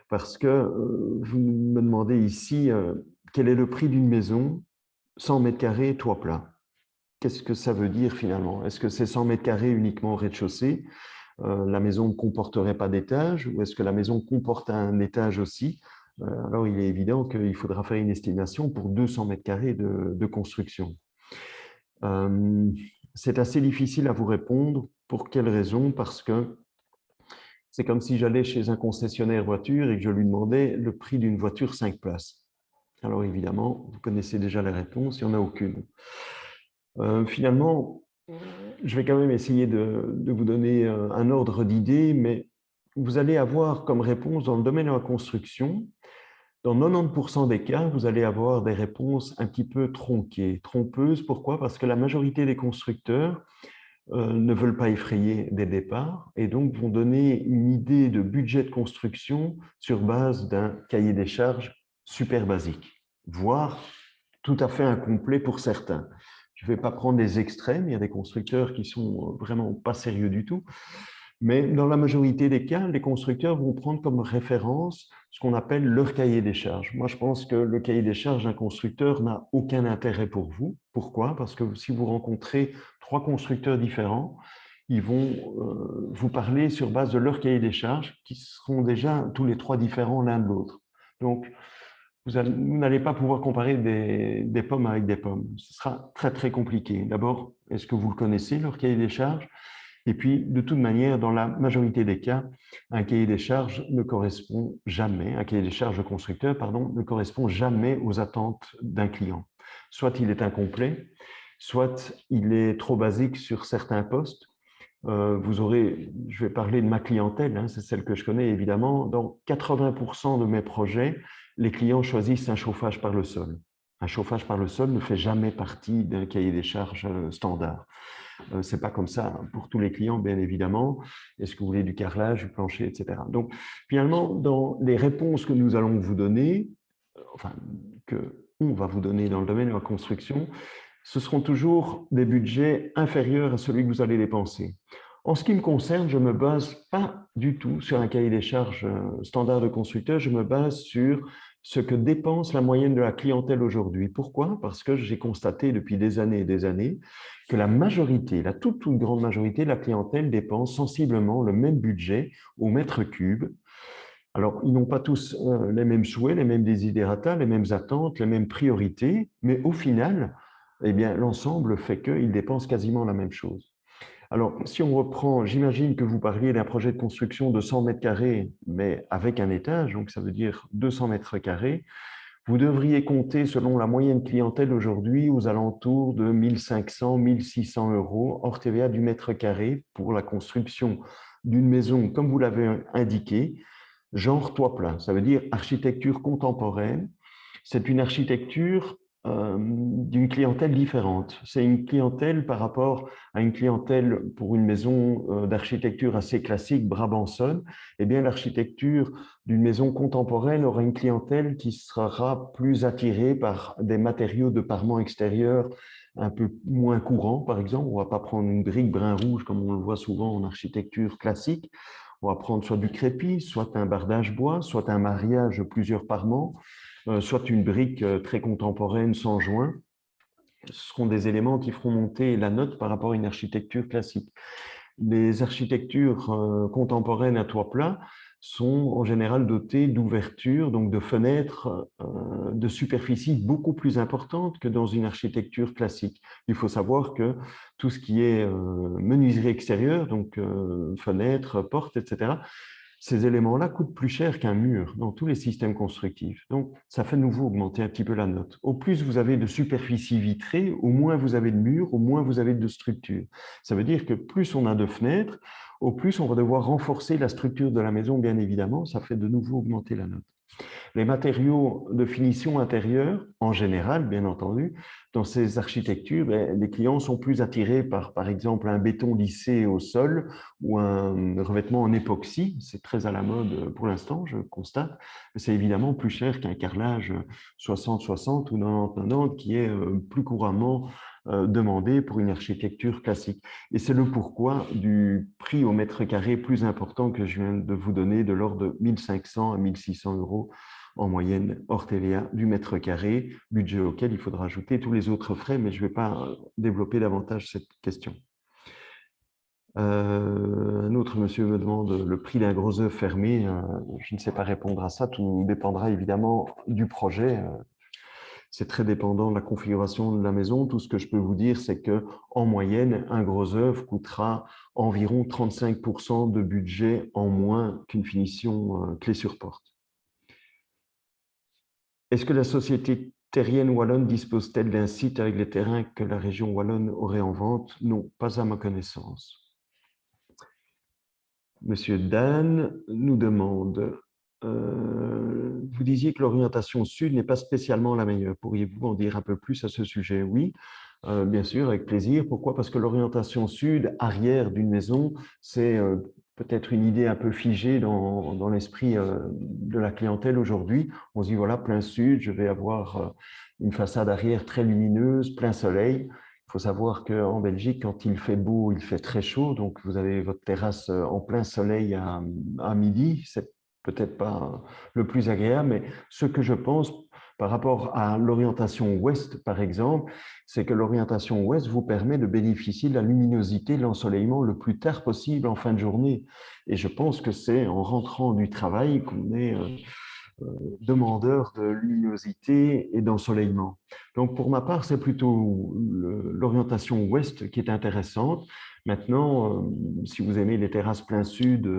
parce que vous me demandez ici quel est le prix d'une maison 100 mètres carrés, toit plat. Qu'est-ce que ça veut dire finalement? Est-ce que c'est 100 mètres carrés uniquement au rez-de-chaussée? La maison ne comporterait pas d'étage, ou est-ce que la maison comporte un étage aussi? Alors, il est évident qu'il faudra faire une estimation pour 200 mètres carrés de construction. C'est assez difficile à vous répondre. Pour quelle raison? Parce que c'est comme si j'allais chez un concessionnaire voiture et que je lui demandais le prix d'une voiture 5 places. Alors, évidemment, vous connaissez déjà la réponse, il n'y en a aucune. Finalement, je vais quand même essayer de vous donner un ordre d'idée, mais vous allez avoir comme réponse dans le domaine de la construction, dans 90% des cas, vous allez avoir des réponses un petit peu tronquées, trompeuses. Pourquoi? Parce que la majorité des constructeurs ne veulent pas effrayer dès le départ et donc vont donner une idée de budget de construction sur base d'un cahier des charges super basique, voire tout à fait incomplet pour certains. Je ne vais pas prendre des extrêmes, il y a des constructeurs qui sont vraiment pas sérieux du tout, mais dans la majorité des cas, les constructeurs vont prendre comme référence ce qu'on appelle leur cahier des charges. Moi, je pense que le cahier des charges d'un constructeur n'a aucun intérêt pour vous. Pourquoi? Parce que si vous rencontrez 3 constructeurs différents, ils vont vous parler sur base de leur cahier des charges qui seront déjà tous les 3 différents l'un de l'autre. Donc, vous n'allez pas pouvoir comparer des pommes avec des pommes. Ce sera très, très compliqué. D'abord, est-ce que vous le connaissez, leur cahier des charges? Et puis, de toute manière, dans la majorité des cas, un cahier des charges ne correspond jamais, un cahier des charges de constructeur, pardon, ne correspond jamais aux attentes d'un client. Soit il est incomplet, soit il est trop basique sur certains postes. Vous aurez, je vais parler de ma clientèle, hein, c'est celle que je connais évidemment, dans 80% de mes projets, les clients choisissent un chauffage par le sol. Un chauffage par le sol ne fait jamais partie d'un cahier des charges standard. Ce n'est pas comme ça pour tous les clients, bien évidemment. Est-ce que vous voulez du carrelage, du plancher, etc. Donc, finalement, dans les réponses que nous allons vous donner, enfin, qu'on va vous donner dans le domaine de la construction, ce seront toujours des budgets inférieurs à celui que vous allez dépenser. En ce qui me concerne, je ne me base pas du tout sur un cahier des charges standard de constructeur, je me base sur ce que dépense la moyenne de la clientèle aujourd'hui. Pourquoi? Parce que j'ai constaté depuis des années et des années que la majorité, la toute grande majorité de la clientèle dépense sensiblement le même budget au mètre cube. Alors, ils n'ont pas tous les mêmes souhaits, les mêmes desiderata, les mêmes attentes, les mêmes priorités, mais au final, eh bien, l'ensemble fait qu'ils dépensent quasiment la même chose. Alors, si on reprend, j'imagine que vous parliez d'un projet de construction de 100 mètres carrés, mais avec un étage, donc ça veut dire 200 mètres carrés. Vous devriez compter, selon la moyenne clientèle aujourd'hui, aux alentours de 1500, 1600 euros hors TVA du mètre carré pour la construction d'une maison, comme vous l'avez indiqué, genre toit plat. Ça veut dire architecture contemporaine. C'est une architecture d'une clientèle différente. C'est une clientèle par rapport à une clientèle pour une maison d'architecture assez classique, brabançonne. Eh bien, l'architecture d'une maison contemporaine aura une clientèle qui sera plus attirée par des matériaux de parement extérieur un peu moins courant, par exemple. On ne va pas prendre une brique brun-rouge comme on le voit souvent en architecture classique. On va prendre soit du crépi, soit un bardage bois, soit un mariage plusieurs parements, soit une brique très contemporaine sans joint. Ce seront des éléments qui feront monter la note par rapport à une architecture classique. Les architectures contemporaines à toit plat sont en général dotées d'ouvertures, donc de fenêtres de superficie beaucoup plus importantes que dans une architecture classique. Il faut savoir que tout ce qui est menuiserie extérieure, donc fenêtres, portes, etc., ces éléments-là coûtent plus cher qu'un mur dans tous les systèmes constructifs. Donc, ça fait de nouveau augmenter un petit peu la note. Au plus vous avez de superficie vitrée, au moins vous avez de murs, au moins vous avez de structure. Ça veut dire que plus on a de fenêtres, au plus on va devoir renforcer la structure de la maison, bien évidemment. Ça fait de nouveau augmenter la note. Les matériaux de finition intérieure, en général, bien entendu, dans ces architectures, les clients sont plus attirés par exemple, un béton lissé au sol ou un revêtement en époxy. C'est très à la mode pour l'instant, je constate. C'est évidemment plus cher qu'un carrelage 60-60 ou 90-90 qui est plus couramment demandé pour une architecture classique. Et c'est le pourquoi du prix au mètre carré plus important que je viens de vous donner, de l'ordre de 1500 à 1600 euros en moyenne hors TVA du mètre carré, budget auquel il faudra ajouter tous les autres frais, mais je ne vais pas développer davantage cette question. Un autre monsieur me demande le prix d'un gros œuf fermé. Je ne sais pas répondre à ça, tout dépendra évidemment du projet. C'est très dépendant de la configuration de la maison. Tout ce que je peux vous dire, c'est qu'en moyenne, un gros œuvre coûtera environ 35% de budget en moins qu'une finition clé sur porte. Est-ce que la société terrienne wallonne dispose-t-elle d'un site avec les terrains que la région wallonne aurait en vente? Non, pas à ma connaissance. Monsieur Dan nous demande, vous disiez que l'orientation sud n'est pas spécialement la meilleure. Pourriez-vous en dire un peu plus à ce sujet? Oui, bien sûr, avec plaisir. Pourquoi? Parce que l'orientation sud, arrière d'une maison, c'est peut-être une idée un peu figée dans l'esprit de la clientèle aujourd'hui. On se dit, voilà, plein sud, je vais avoir une façade arrière très lumineuse, plein soleil. Il faut savoir qu'en Belgique, quand il fait beau, il fait très chaud. Donc, vous avez votre terrasse en plein soleil à midi. C'est peut-être pas le plus agréable, mais ce que je pense par rapport à l'orientation ouest, par exemple, c'est que l'orientation ouest vous permet de bénéficier de la luminosité, de l'ensoleillement le plus tard possible en fin de journée. Et je pense que c'est en rentrant du travail qu'on est demandeur de luminosité et d'ensoleillement. Donc, pour ma part, c'est plutôt l'orientation ouest qui est intéressante. Maintenant, si vous aimez les terrasses plein sud,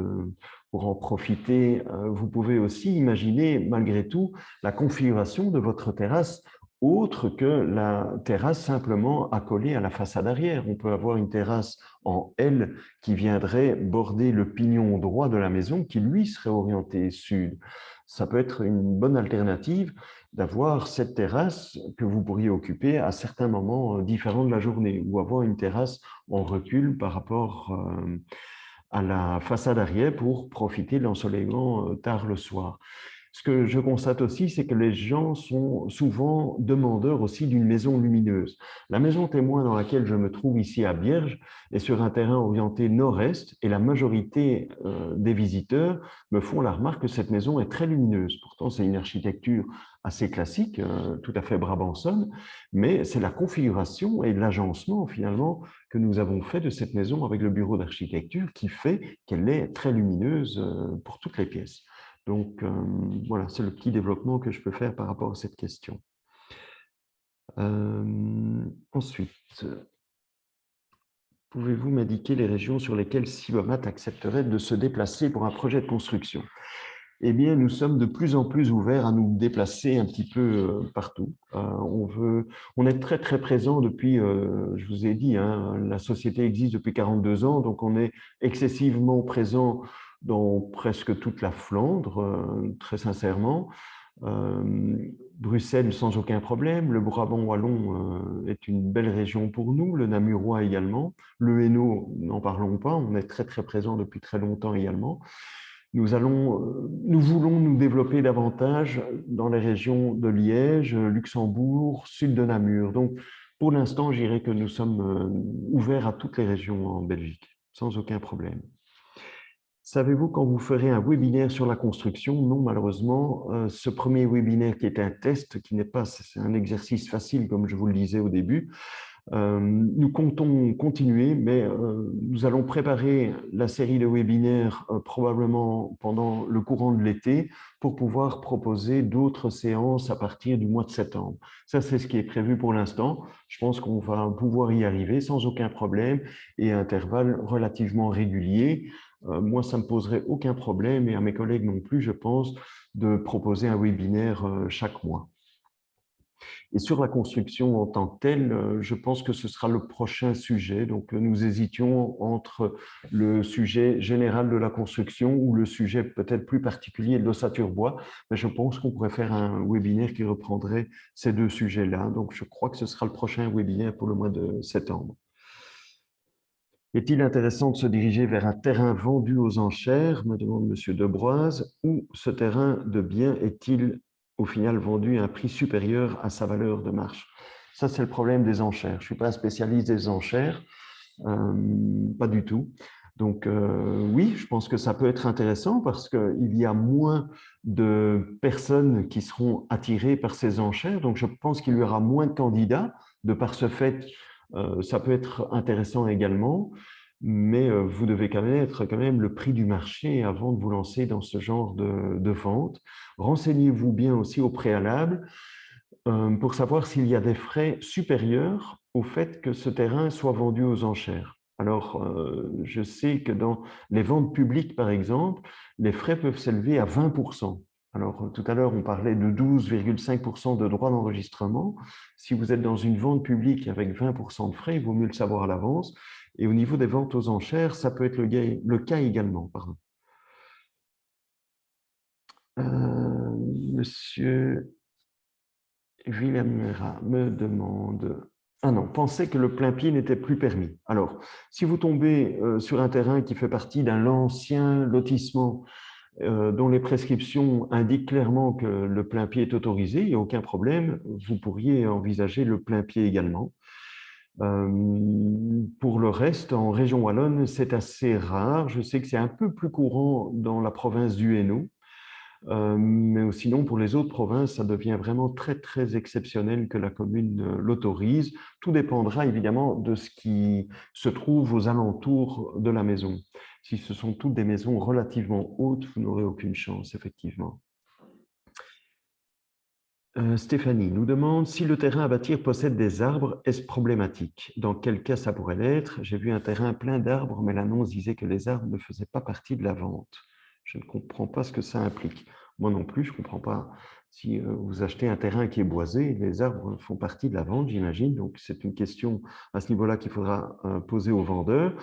pour en profiter, vous pouvez aussi imaginer, malgré tout, la configuration de votre terrasse autre que la terrasse simplement accolée à la façade arrière. On peut avoir une terrasse en L qui viendrait border le pignon droit de la maison qui, lui, serait orienté sud. Ça peut être une bonne alternative d'avoir cette terrasse que vous pourriez occuper à certains moments différents de la journée ou avoir une terrasse en recul par rapport à la façade arrière pour profiter de l'ensoleillement tard le soir. Ce que je constate aussi, c'est que les gens sont souvent demandeurs aussi d'une maison lumineuse. La maison témoin dans laquelle je me trouve ici à Bierge est sur un terrain orienté nord-est et la majorité des visiteurs me font la remarque que cette maison est très lumineuse. Pourtant, c'est une architecture assez classique, tout à fait brabançonne, mais c'est la configuration et l'agencement finalement que nous avons fait de cette maison avec le bureau d'architecture qui fait qu'elle est très lumineuse pour toutes les pièces. Donc, voilà, c'est le petit développement que je peux faire par rapport à cette question. Ensuite, pouvez-vous m'indiquer les régions sur lesquelles Sibomat accepterait de se déplacer pour un projet de construction? Eh bien, nous sommes de plus en plus ouverts à nous déplacer un petit peu partout. On est très, très présent depuis, je vous ai dit, hein, la société existe depuis 42 ans, donc on est excessivement présent dans presque toute la Flandre, très sincèrement. Bruxelles sans aucun problème, le Brabant wallon est une belle région pour nous, le Namurois également, le Hainaut, n'en parlons pas, on est très, très présent depuis très longtemps également. Nous voulons nous développer davantage dans les régions de Liège, Luxembourg, sud de Namur. Donc, Pour l'instant, je dirais que nous sommes ouverts à toutes les régions en Belgique, sans aucun problème. Savez-vous quand vous ferez un webinaire sur la construction? Non, malheureusement, ce premier webinaire qui est un test, qui n'est pas, c'est un exercice facile, comme je vous le disais au début, nous comptons continuer, mais nous allons préparer la série de webinaires probablement pendant le courant de l'été pour pouvoir proposer d'autres séances à partir du mois de septembre. Ça, c'est ce qui est prévu pour l'instant. Je pense qu'on va pouvoir y arriver sans aucun problème et à intervalles relativement réguliers. Moi, ça ne me poserait aucun problème et à mes collègues non plus, je pense, de proposer un webinaire chaque mois. Et sur la construction en tant que telle, je pense que ce sera le prochain sujet. Donc, nous hésitions entre le sujet général de la construction ou le sujet peut-être plus particulier de l'ossature bois. Mais je pense qu'on pourrait faire un webinaire qui reprendrait ces deux sujets-là. Donc, je crois que ce sera le prochain webinaire pour le mois de septembre. Est-il intéressant de se diriger vers un terrain vendu aux enchères, me demande M. Debroise, ou ce terrain de bien est-il au final vendu à un prix supérieur à sa valeur de marche? Ça, c'est le problème des enchères. Je ne suis pas un spécialiste des enchères, pas du tout. Donc oui, je pense que ça peut être intéressant parce qu'il y a moins de personnes qui seront attirées par ces enchères. Donc je pense qu'il y aura moins de candidats. De par ce fait, ça peut être intéressant également, mais vous devez connaître quand même le prix du marché avant de vous lancer dans ce genre de vente. Renseignez-vous bien aussi au préalable pour savoir s'il y a des frais supérieurs au fait que ce terrain soit vendu aux enchères. Alors, je sais que dans les ventes publiques, par exemple, les frais peuvent s'élever à 20%. Alors, tout à l'heure, on parlait de 12,5% de droits d'enregistrement. Si vous êtes dans une vente publique avec 20% de frais, il vaut mieux le savoir à l'avance. Et au niveau des ventes aux enchères, ça peut être le cas également. Pardon. Monsieur Villamera me demande... Ah non, pensait que le plein pied n'était plus permis. Alors, si vous tombez sur un terrain qui fait partie d'un ancien lotissement dont les prescriptions indiquent clairement que le plein pied est autorisé, il n'y a aucun problème, vous pourriez envisager le plein pied également. Pour le reste, en région wallonne, c'est assez rare. Je sais que c'est un peu plus courant dans la province du Hainaut. Mais sinon, pour les autres provinces, ça devient vraiment très, très exceptionnel que la commune l'autorise. Tout dépendra évidemment de ce qui se trouve aux alentours de la maison. Si ce sont toutes des maisons relativement hautes, vous n'aurez aucune chance, effectivement. Stéphanie nous demande si le terrain à bâtir possède des arbres, est-ce problématique? Dans quel cas ça pourrait l'être? J'ai vu un terrain plein d'arbres, mais l'annonce disait que les arbres ne faisaient pas partie de la vente. Je ne comprends pas ce que ça implique. Moi non plus, je ne comprends pas. Si vous achetez un terrain qui est boisé, les arbres font partie de la vente, j'imagine. Donc, c'est une question à ce niveau-là qu'il faudra poser aux vendeurs.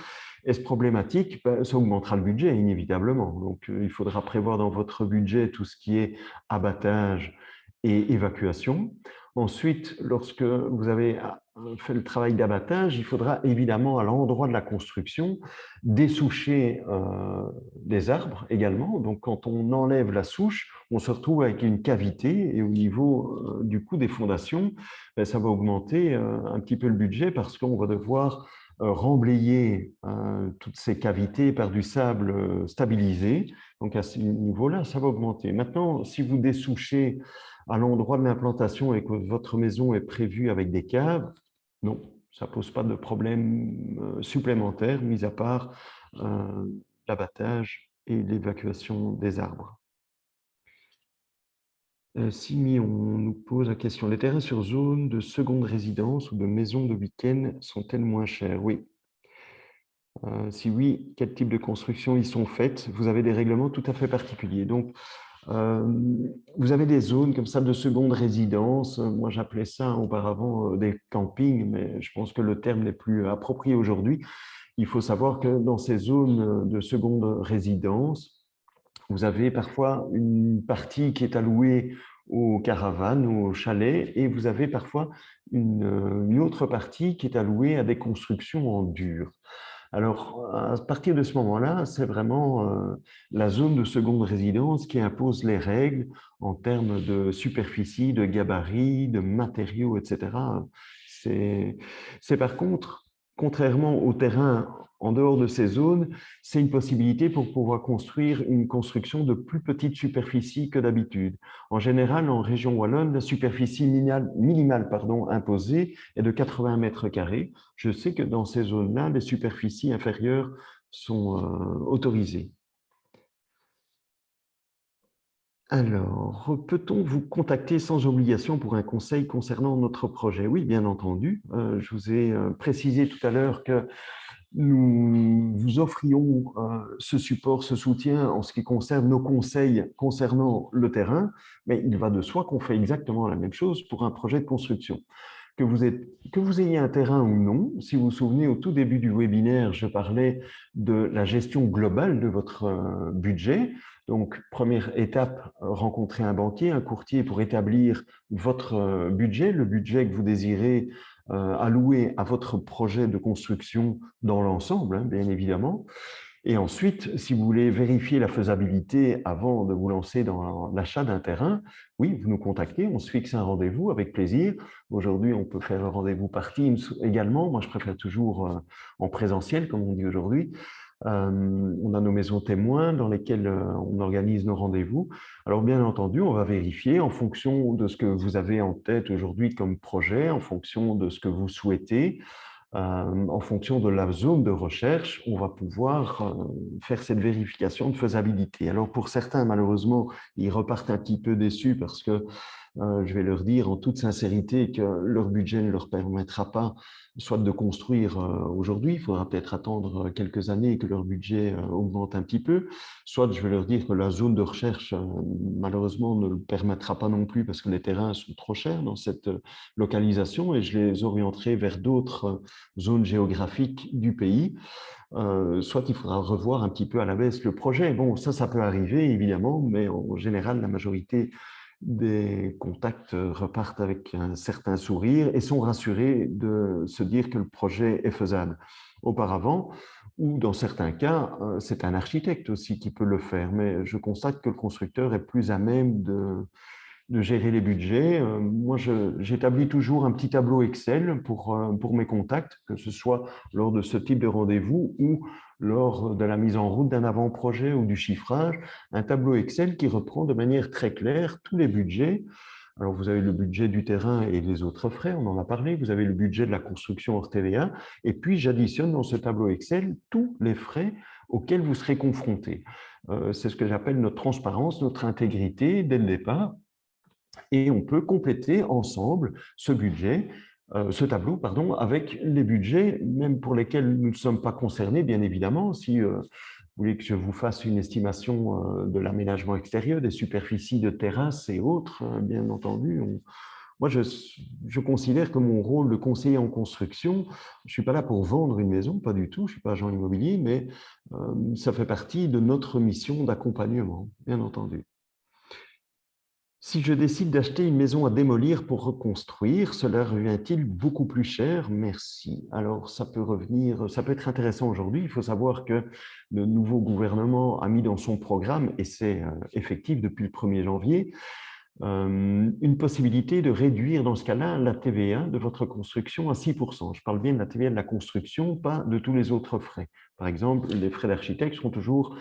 Est-ce problématique? Ben, ça augmentera le budget, inévitablement. Donc, il faudra prévoir dans votre budget tout ce qui est abattage et évacuation. Ensuite, lorsque vous avez fait le travail d'abattage, il faudra évidemment, à l'endroit de la construction, dessoucher des arbres également. Donc, quand on enlève la souche, on se retrouve avec une cavité et au niveau du coût des fondations, ben, ça va augmenter un petit peu le budget parce qu'on va devoir remblayer toutes ces cavités par du sable stabilisé. Donc, à ce niveau-là, ça va augmenter. Maintenant, si vous dessouchez à l'endroit de l'implantation et que votre maison est prévue avec des caves, non, ça ne pose pas de problème supplémentaire, mis à part l'abattage et l'évacuation des arbres. Simi, on nous pose la question, les terrains sur zone de seconde résidence ou de maison de week-end sont-elles moins chers? Oui. Si oui, quel type de construction ils sont faites? Vous avez des règlements tout à fait particuliers. Donc, vous avez des zones comme ça de seconde résidence. Moi, j'appelais ça auparavant des campings, mais je pense que le terme n'est plus approprié aujourd'hui. Il faut savoir que dans ces zones de seconde résidence, vous avez parfois une partie qui est allouée aux caravanes, aux chalets, et vous avez parfois une autre partie qui est allouée à des constructions en dur. Alors, à partir de ce moment-là, c'est vraiment la zone de seconde résidence qui impose les règles en termes de superficie, de gabarit, de matériaux, etc. C'est par contre, contrairement au terrain en dehors de ces zones, c'est une possibilité pour pouvoir construire une construction de plus petite superficie que d'habitude. En général, en région wallonne, la superficie minimale imposée est de 80 mètres carrés. Je sais que dans ces zones-là, les superficies inférieures sont autorisées. Alors, peut-on vous contacter sans obligation pour un conseil concernant notre projet? Oui, bien entendu. Je vous ai précisé tout à l'heure que nous vous offrions ce support, ce soutien en ce qui concerne nos conseils concernant le terrain, mais il va de soi qu'on fait exactement la même chose pour un projet de construction. Que vous ayez un terrain ou non, si vous vous souvenez, au tout début du webinaire, je parlais de la gestion globale de votre budget. Donc, première étape, rencontrer un banquier, un courtier pour établir votre budget, le budget que vous désirez allouer à votre projet de construction dans l'ensemble, hein, bien évidemment. Et ensuite, si vous voulez vérifier la faisabilité avant de vous lancer dans l'achat d'un terrain, oui, vous nous contactez, on se fixe un rendez-vous avec plaisir. Aujourd'hui, on peut faire un rendez-vous par Teams également. Moi, je préfère toujours en présentiel, comme on dit aujourd'hui. On a nos maisons témoins dans lesquelles on organise nos rendez-vous. Alors, bien entendu, on va vérifier en fonction de ce que vous avez en tête aujourd'hui comme projet, en fonction de ce que vous souhaitez. En fonction de la zone de recherche, on va pouvoir faire cette vérification de faisabilité. Alors pour certains, malheureusement, ils repartent un petit peu déçus parce que je vais leur dire en toute sincérité que leur budget ne leur permettra pas soit de construire aujourd'hui, il faudra peut-être attendre quelques années et que leur budget augmente un petit peu, soit je vais leur dire que la zone de recherche, malheureusement, ne le permettra pas non plus parce que les terrains sont trop chers dans cette localisation et je les orienterai vers d'autres zones géographiques du pays. Soit il faudra revoir un petit peu à la baisse le projet. Bon, ça peut arriver, évidemment, mais en général, la majorité des contacts repartent avec un certain sourire et sont rassurés de se dire que le projet est faisable. Auparavant, ou dans certains cas, c'est un architecte aussi qui peut le faire, mais je constate que le constructeur est plus à même de gérer les budgets. Moi, j'établis toujours un petit tableau Excel pour mes contacts, que ce soit lors de ce type de rendez-vous ou lors de la mise en route d'un avant-projet ou du chiffrage, un tableau Excel qui reprend de manière très claire tous les budgets. Alors, vous avez le budget du terrain et les autres frais, on en a parlé. Vous avez le budget de la construction hors TVA. Et puis, j'additionne dans ce tableau Excel tous les frais auxquels vous serez confrontés. C'est ce que j'appelle notre transparence, notre intégrité dès le départ. Et on peut compléter ensemble ce budget, ce tableau, pardon, avec les budgets, même pour lesquels nous ne sommes pas concernés, bien évidemment. Si vous voulez que je vous fasse une estimation de l'aménagement extérieur, des superficies de terrasses et autres, bien entendu, moi, je considère que mon rôle de conseiller en construction, je ne suis pas là pour vendre une maison, pas du tout, je ne suis pas agent immobilier, mais ça fait partie de notre mission d'accompagnement, bien entendu. Si je décide d'acheter une maison à démolir pour reconstruire, cela revient-il beaucoup plus cher? Merci. Alors, ça peut revenir, ça peut être intéressant aujourd'hui. Il faut savoir que le nouveau gouvernement a mis dans son programme, et c'est effectif depuis le 1er janvier, une possibilité de réduire dans ce cas-là la TVA de votre construction à 6%. Je parle bien de la TVA de la construction, pas de tous les autres frais. Par exemple, les frais d'architecte seront toujours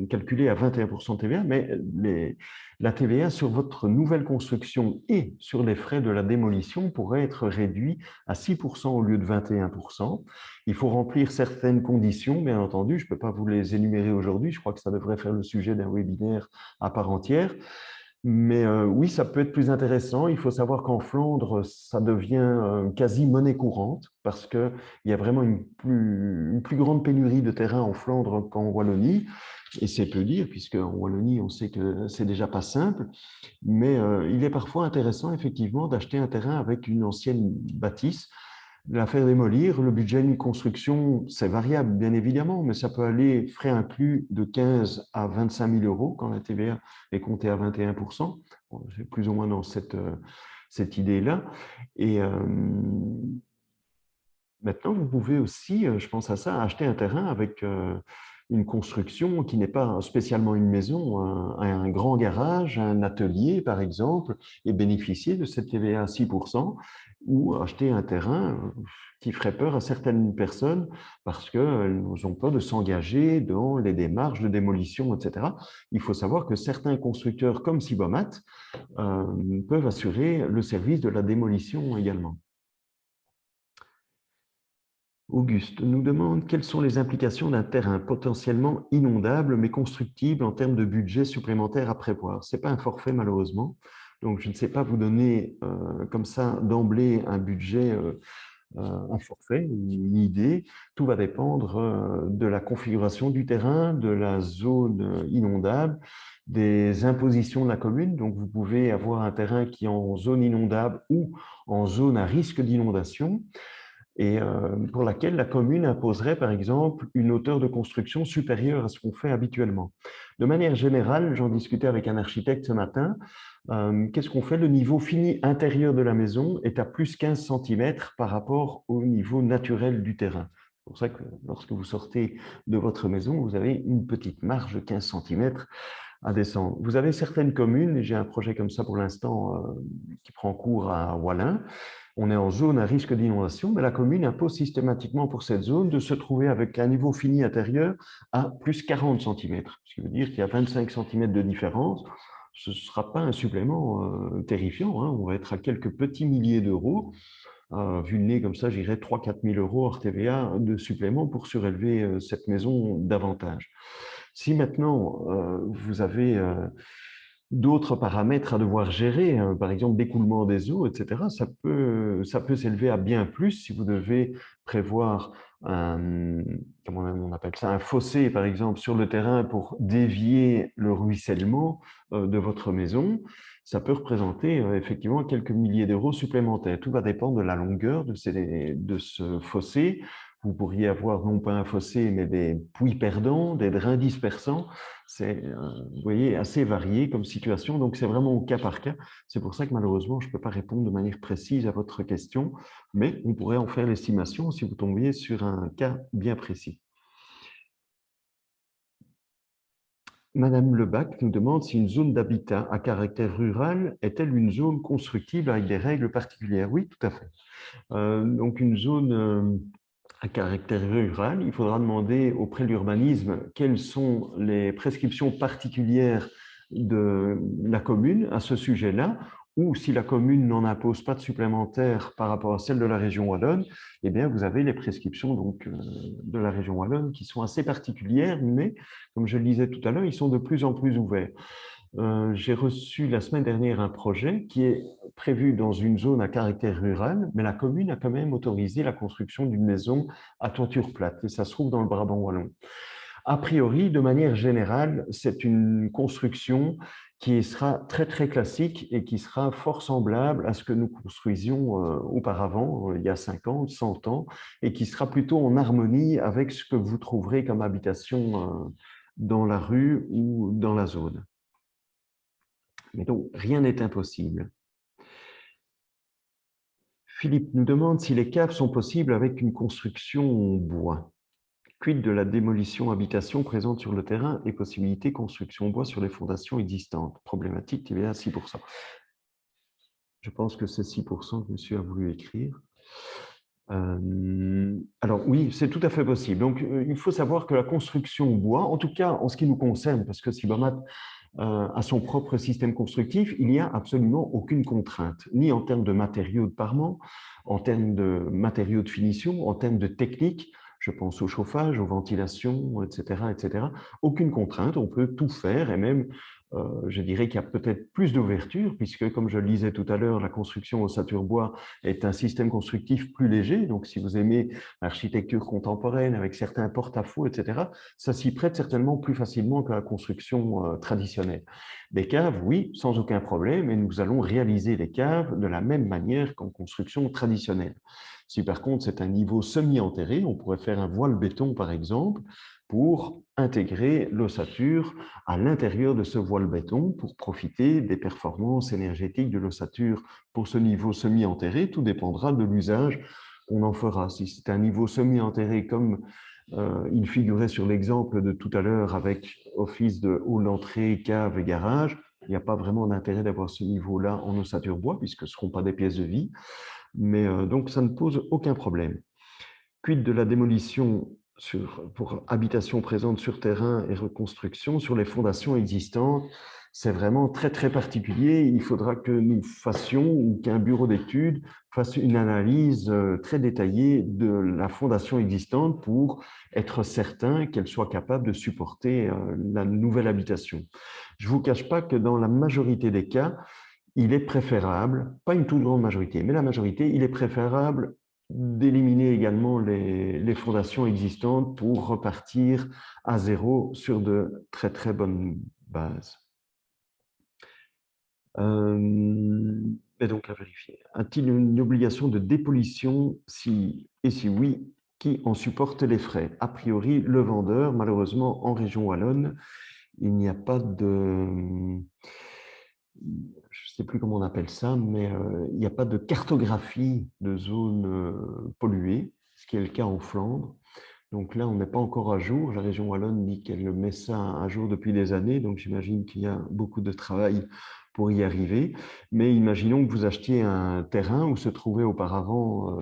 calculés à 21% de TVA, mais la TVA sur votre nouvelle construction et sur les frais de la démolition pourrait être réduit à 6% au lieu de 21%. Il faut remplir certaines conditions, bien entendu. Je ne peux pas vous les énumérer aujourd'hui. Je crois que ça devrait faire le sujet d'un webinaire à part entière. Mais oui, ça peut être plus intéressant. Il faut savoir qu'en Flandre, ça devient quasi monnaie courante parce qu'il y a vraiment une plus grande pénurie de terrain en Flandre qu'en Wallonie. Et c'est peu dire, puisque en Wallonie, on sait que c'est déjà pas simple. Mais il est parfois intéressant, effectivement, d'acheter un terrain avec une ancienne bâtisse, de la faire démolir. Le budget d'une construction, c'est variable, bien évidemment, mais ça peut aller, frais inclus, de 15 à 25 000 euros quand la TVA est comptée à 21%. Bon, c'est plus ou moins dans cette idée-là. Et maintenant, vous pouvez aussi, je pense à ça, acheter un terrain avec une construction qui n'est pas spécialement une maison, un grand garage, un atelier par exemple, et bénéficier de cette TVA à 6%, ou acheter un terrain qui ferait peur à certaines personnes parce qu'elles ont peur de s'engager dans les démarches de démolition, etc. Il faut savoir que certains constructeurs comme Sibomat peuvent assurer le service de la démolition également. Auguste nous demande quelles sont les implications d'un terrain potentiellement inondable mais constructible en termes de budget supplémentaire à prévoir. Ce n'est pas un forfait malheureusement, donc je ne sais pas vous donner comme ça d'emblée un budget, un forfait, une idée. Tout va dépendre de la configuration du terrain, de la zone inondable, des impositions de la commune. Donc vous pouvez avoir un terrain qui est en zone inondable ou en zone à risque d'inondation, et pour laquelle la commune imposerait, par exemple, une hauteur de construction supérieure à ce qu'on fait habituellement. De manière générale, j'en discutais avec un architecte ce matin, qu'est-ce qu'on fait? Le niveau fini intérieur de la maison est à plus 15 cm par rapport au niveau naturel du terrain. C'est pour ça que lorsque vous sortez de votre maison, vous avez une petite marge de 15 cm à descendre. Vous avez certaines communes, et j'ai un projet comme ça pour l'instant qui prend cours à Wallin, on est en zone à risque d'inondation, mais la commune impose systématiquement pour cette zone de se trouver avec un niveau fini intérieur à plus 40 cm, ce qui veut dire qu'il y a 25 cm de différence. Ce ne sera pas un supplément terrifiant, hein. On va être à quelques petits milliers d'euros. Vu le nez comme ça, j'irais 3 000 à 4 000 euros hors TVA de supplément pour surélever cette maison davantage. Si maintenant vous avez d'autres paramètres à devoir gérer, par exemple d'écoulement des eaux, etc., ça peut s'élever à bien plus si vous devez prévoir un, comment on appelle ça, un fossé, par exemple, sur le terrain pour dévier le ruissellement de votre maison. Ça peut représenter effectivement quelques milliers d'euros supplémentaires. Tout va dépendre de la longueur de ce fossé. Vous pourriez avoir non pas un fossé, mais des puits perdants, des drains dispersants. C'est, vous voyez, assez varié comme situation, donc c'est vraiment au cas par cas. C'est pour ça que malheureusement, je ne peux pas répondre de manière précise à votre question, mais on pourrait en faire l'estimation si vous tombiez sur un cas bien précis. Madame Lebac nous demande si une zone d'habitat à caractère rural est-elle une zone constructible avec des règles particulières? Oui, tout à fait. Donc une zone à caractère rural, il faudra demander auprès de l'urbanisme quelles sont les prescriptions particulières de la commune à ce sujet-là, ou si la commune n'en impose pas de supplémentaires par rapport à celle de la région wallonne, eh bien vous avez les prescriptions donc, de la région wallonne qui sont assez particulières, mais comme je le disais tout à l'heure, ils sont de plus en plus ouverts. J'ai reçu la semaine dernière un projet qui est prévu dans une zone à caractère rural, mais la commune a quand même autorisé la construction d'une maison à toiture plate, et ça se trouve dans le Brabant wallon. A priori, de manière générale, c'est une construction qui sera très très classique et qui sera fort semblable à ce que nous construisions auparavant, il y a 50, 100 ans, et qui sera plutôt en harmonie avec ce que vous trouverez comme habitation dans la rue ou dans la zone. Mais donc, rien n'est impossible. Philippe nous demande si les caves sont possibles avec une construction en bois. Quid de la démolition habitation présente sur le terrain et possibilité construction en bois sur les fondations existantes? Problématique TVA 6%. Je pense que c'est 6% que monsieur a voulu écrire. Alors oui, c'est tout à fait possible. Donc, il faut savoir que la construction en bois, en tout cas en ce qui nous concerne, parce que Sibamat à son propre système constructif, il n'y a absolument aucune contrainte, ni en termes de matériaux de parement, en termes de matériaux de finition, en termes de technique. Je pense au chauffage, aux ventilations, etc., etc. Aucune contrainte, on peut tout faire et même, je dirais qu'il y a peut-être plus d'ouverture puisque, comme je le disais tout à l'heure, la construction ossature bois est un système constructif plus léger. Donc, si vous aimez l'architecture contemporaine avec certains porte-à-faux, etc., ça s'y prête certainement plus facilement que la construction traditionnelle. Des caves, oui, sans aucun problème, et nous allons réaliser les caves de la même manière qu'en construction traditionnelle. Si par contre c'est un niveau semi-enterré, on pourrait faire un voile béton par exemple pour intégrer l'ossature à l'intérieur de ce voile béton pour profiter des performances énergétiques de l'ossature pour ce niveau semi-enterré. Tout dépendra de l'usage qu'on en fera. Si c'est un niveau semi-enterré comme Il figurait sur l'exemple de tout à l'heure avec office de hall d'entrée, cave et garage. Il n'y a pas vraiment d'intérêt d'avoir ce niveau-là en ossature bois puisque ce ne seront pas des pièces de vie. Mais donc, ça ne pose aucun problème. Quid de la démolition pour habitation présente sur terrain et reconstruction sur les fondations existantes? C'est vraiment très, très particulier. Il faudra que nous fassions ou qu'un bureau d'études fasse une analyse très détaillée de la fondation existante pour être certain qu'elle soit capable de supporter la nouvelle habitation. Je ne vous cache pas que dans la majorité des cas, il est préférable, pas une toute grande majorité, mais la majorité, il est préférable d'éliminer également les fondations existantes pour repartir à zéro sur de très très bonnes bases. Et donc à vérifier. A-t-il une obligation de dépollution et si oui, qui en supporte les frais? A priori, le vendeur, malheureusement, en région wallonne, il n'y a pas de, je ne sais plus comment on appelle ça, mais il n'y a pas de cartographie de zones polluées, ce qui est le cas en Flandre. Donc là, on n'est pas encore à jour. La région wallonne dit qu'elle met ça à jour depuis des années, donc j'imagine qu'il y a beaucoup de travail pour y arriver. Mais imaginons que vous achetiez un terrain où se trouvait auparavant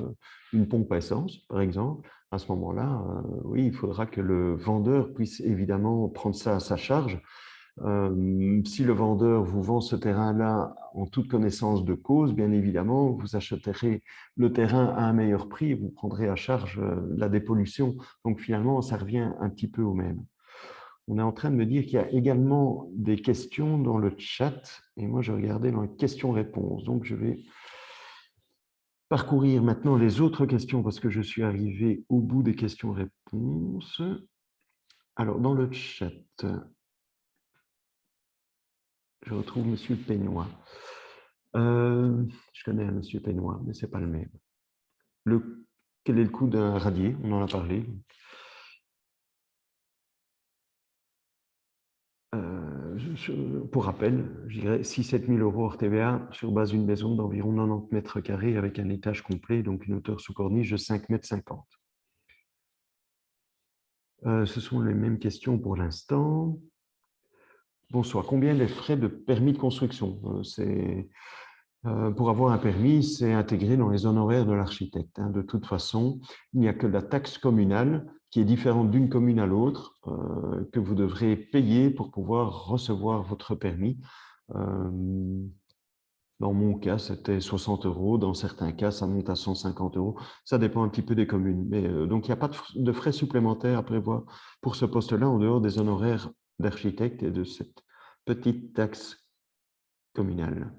une pompe à essence, par exemple. À ce moment-là, oui, il faudra que le vendeur puisse évidemment prendre ça à sa charge. Si le vendeur vous vend ce terrain-là en toute connaissance de cause, bien évidemment, vous achèterez le terrain à un meilleur prix et vous prendrez à charge la dépollution. Donc finalement, ça revient un petit peu au même. On est en train de me dire qu'il y a également des questions dans le chat et moi, je regardais dans les questions-réponses. Donc, je vais parcourir maintenant les autres questions parce que je suis arrivé au bout des questions-réponses. Alors, dans le chat, je retrouve Monsieur Peignois. Je connais un Monsieur Peignois, mais ce n'est pas le même. Quel est le coût d'un radier? On en a parlé. Pour rappel, je dirais 6 000 à 7 000 € hors TVA sur base d'une maison d'environ 90 mètres carrés avec un étage complet, donc une hauteur sous corniche de 5,50 m. Ce sont les mêmes questions pour l'instant. Bonsoir. Combien les frais de permis de construction? Pour avoir un permis, c'est intégré dans les honoraires de l'architecte. De toute façon, il n'y a que la taxe communale qui est différente d'une commune à l'autre, que vous devrez payer pour pouvoir recevoir votre permis. Dans mon cas, c'était 60 €. Dans certains cas, ça monte à 150 €. Ça dépend un petit peu des communes. Mais, donc, il n'y a pas de frais supplémentaires à prévoir pour ce poste-là, en dehors des honoraires d'architecte et de cette petite taxe communale.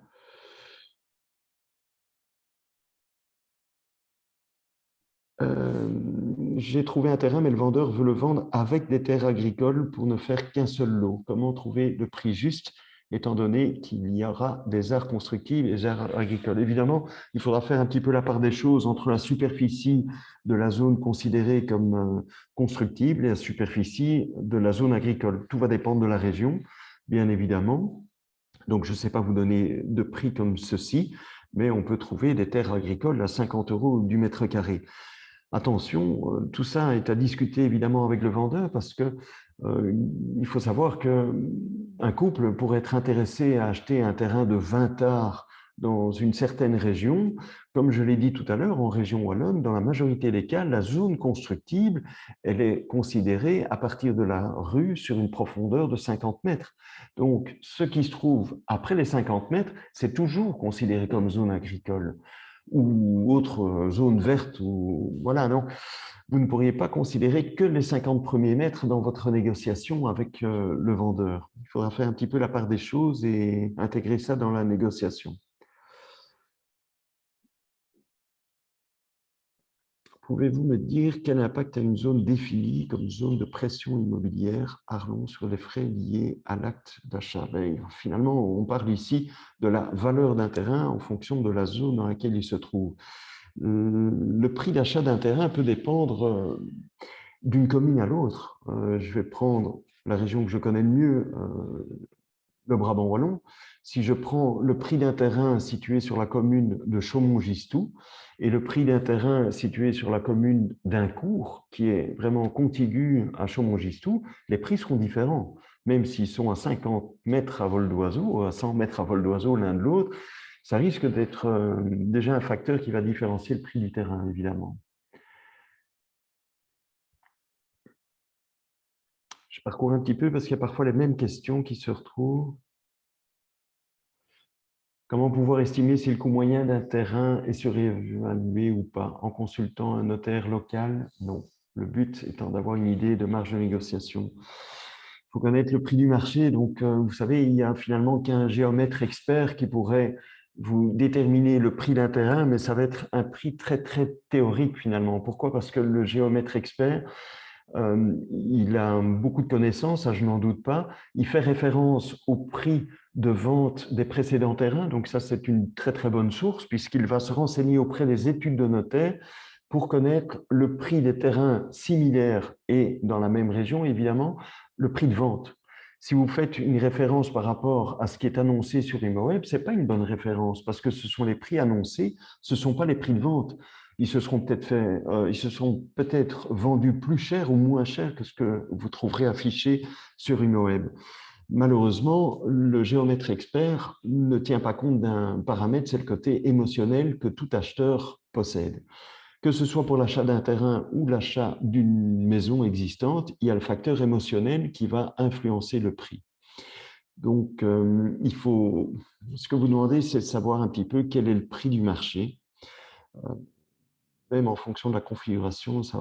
J'ai trouvé un terrain, mais le vendeur veut le vendre avec des terres agricoles pour ne faire qu'un seul lot. Comment trouver le prix juste, étant donné qu'il y aura des aires constructives et des aires agricoles? Évidemment, il faudra faire un petit peu la part des choses entre la superficie de la zone considérée comme constructible et la superficie de la zone agricole. Tout va dépendre de la région, bien évidemment. Donc, je ne sais pas vous donner de prix comme ceci, mais on peut trouver des terres agricoles à 50 € du mètre carré. Attention, tout ça est à discuter évidemment avec le vendeur parce que il faut savoir qu'un couple pourrait être intéressé à acheter un terrain de 20 arts dans une certaine région. Comme je l'ai dit tout à l'heure, en région wallonne, dans la majorité des cas, la zone constructible, elle est considérée à partir de la rue sur une profondeur de 50 mètres. Donc, ce qui se trouve après les 50 mètres, c'est toujours considéré comme zone agricole ou autre zone verte, ou voilà, non, vous ne pourriez pas considérer que les 50 premiers mètres dans votre négociation avec le vendeur. Il faudra faire un petit peu la part des choses et intégrer ça dans la négociation. Pouvez-vous me dire quel impact a une zone définie comme zone de pression immobilière, Arlon, sur les frais liés à l'acte d'achat? Finalement, on parle ici de la valeur d'un terrain en fonction de la zone dans laquelle il se trouve. Le prix d'achat d'un terrain peut dépendre d'une commune à l'autre. Je vais prendre la région que je connais le mieux, le Brabant wallon. Si je prends le prix d'un terrain situé sur la commune de Chaumont-Gistoux et le prix d'un terrain situé sur la commune d'Incourt, qui est vraiment contigu à Chaumont-Gistoux, les prix seront différents. Même s'ils sont à 50 mètres à vol d'oiseau, à 100 mètres à vol d'oiseau l'un de l'autre, ça risque d'être déjà un facteur qui va différencier le prix du terrain, évidemment. Je parcours un petit peu parce qu'il y a parfois les mêmes questions qui se retrouvent. Comment pouvoir estimer si le coût moyen d'un terrain est surévalué ou pas? En consultant un notaire local? Non. Le but étant d'avoir une idée de marge de négociation. Il faut connaître le prix du marché. Donc, vous savez, il n'y a finalement qu'un géomètre expert qui pourrait vous déterminer le prix d'un terrain, mais ça va être un prix très, très théorique finalement. Pourquoi? Parce que le géomètre expert, il a beaucoup de connaissances, ça je n'en doute pas. Il fait référence au prix de vente des précédents terrains, donc ça c'est une très très bonne source puisqu'il va se renseigner auprès des études de notaires pour connaître le prix des terrains similaires et dans la même région évidemment, le prix de vente. Si vous faites une référence par rapport à ce qui est annoncé sur ImoWeb, ce n'est pas une bonne référence parce que ce sont les prix annoncés, ce ne sont pas les prix de vente. Ils se seront peut-être vendus plus cher ou moins cher que ce que vous trouverez affiché sur ImoWeb. Malheureusement, le géomètre expert ne tient pas compte d'un paramètre, c'est le côté émotionnel que tout acheteur possède. Que ce soit pour l'achat d'un terrain ou l'achat d'une maison existante, il y a le facteur émotionnel qui va influencer le prix. Donc, ce que vous demandez, c'est de savoir un petit peu quel est le prix du marché. Même en fonction de la configuration, ça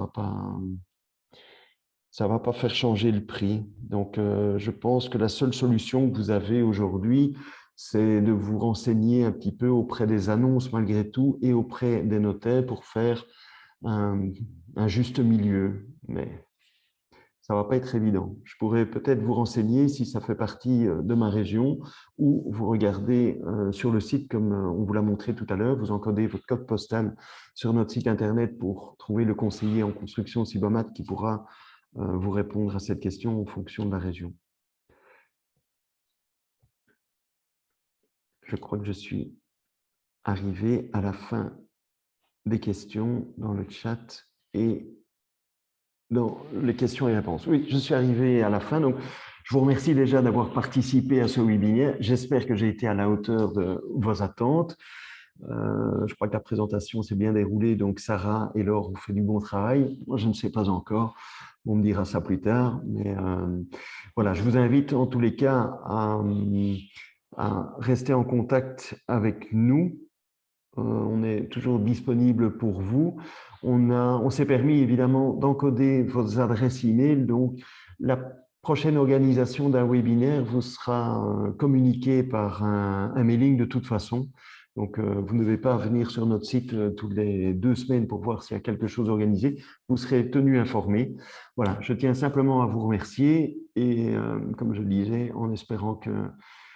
va pas faire changer le prix. Donc, je pense que la seule solution que vous avez aujourd'hui, c'est de vous renseigner un petit peu auprès des annonces malgré tout et auprès des notaires pour faire un juste milieu. Mais ça va pas être évident. Je pourrais peut-être vous renseigner si ça fait partie de ma région ou vous regardez sur le site comme on vous l'a montré tout à l'heure, vous encodez votre code postal sur notre site internet pour trouver le conseiller en construction Cibomat qui pourra vous répondre à cette question en fonction de la région. Je crois que je suis arrivé à la fin des questions dans le chat et dans les questions et réponses. Oui, je suis arrivé à la fin. Donc, je vous remercie déjà d'avoir participé à ce webinaire. J'espère que j'ai été à la hauteur de vos attentes. Je crois que la présentation s'est bien déroulée. Donc, Sarah et Laure, vous faites du bon travail. Moi, je ne sais pas encore. On me dira ça plus tard. Mais voilà, je vous invite en tous les cas à rester en contact avec nous. On est toujours disponible pour vous. On s'est permis évidemment d'encoder vos adresses email. Donc, la prochaine organisation d'un webinaire vous sera communiquée par un mailing de toute façon. Donc, vous ne devez pas venir sur notre site toutes les 2 semaines pour voir s'il y a quelque chose organisé. Vous serez tenu informé. Voilà, je tiens simplement à vous remercier et comme je le disais, en espérant que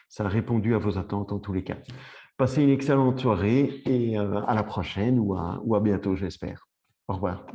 ça a répondu à vos attentes en tous les cas. Passez une excellente soirée et à la prochaine ou à bientôt, j'espère. Au revoir.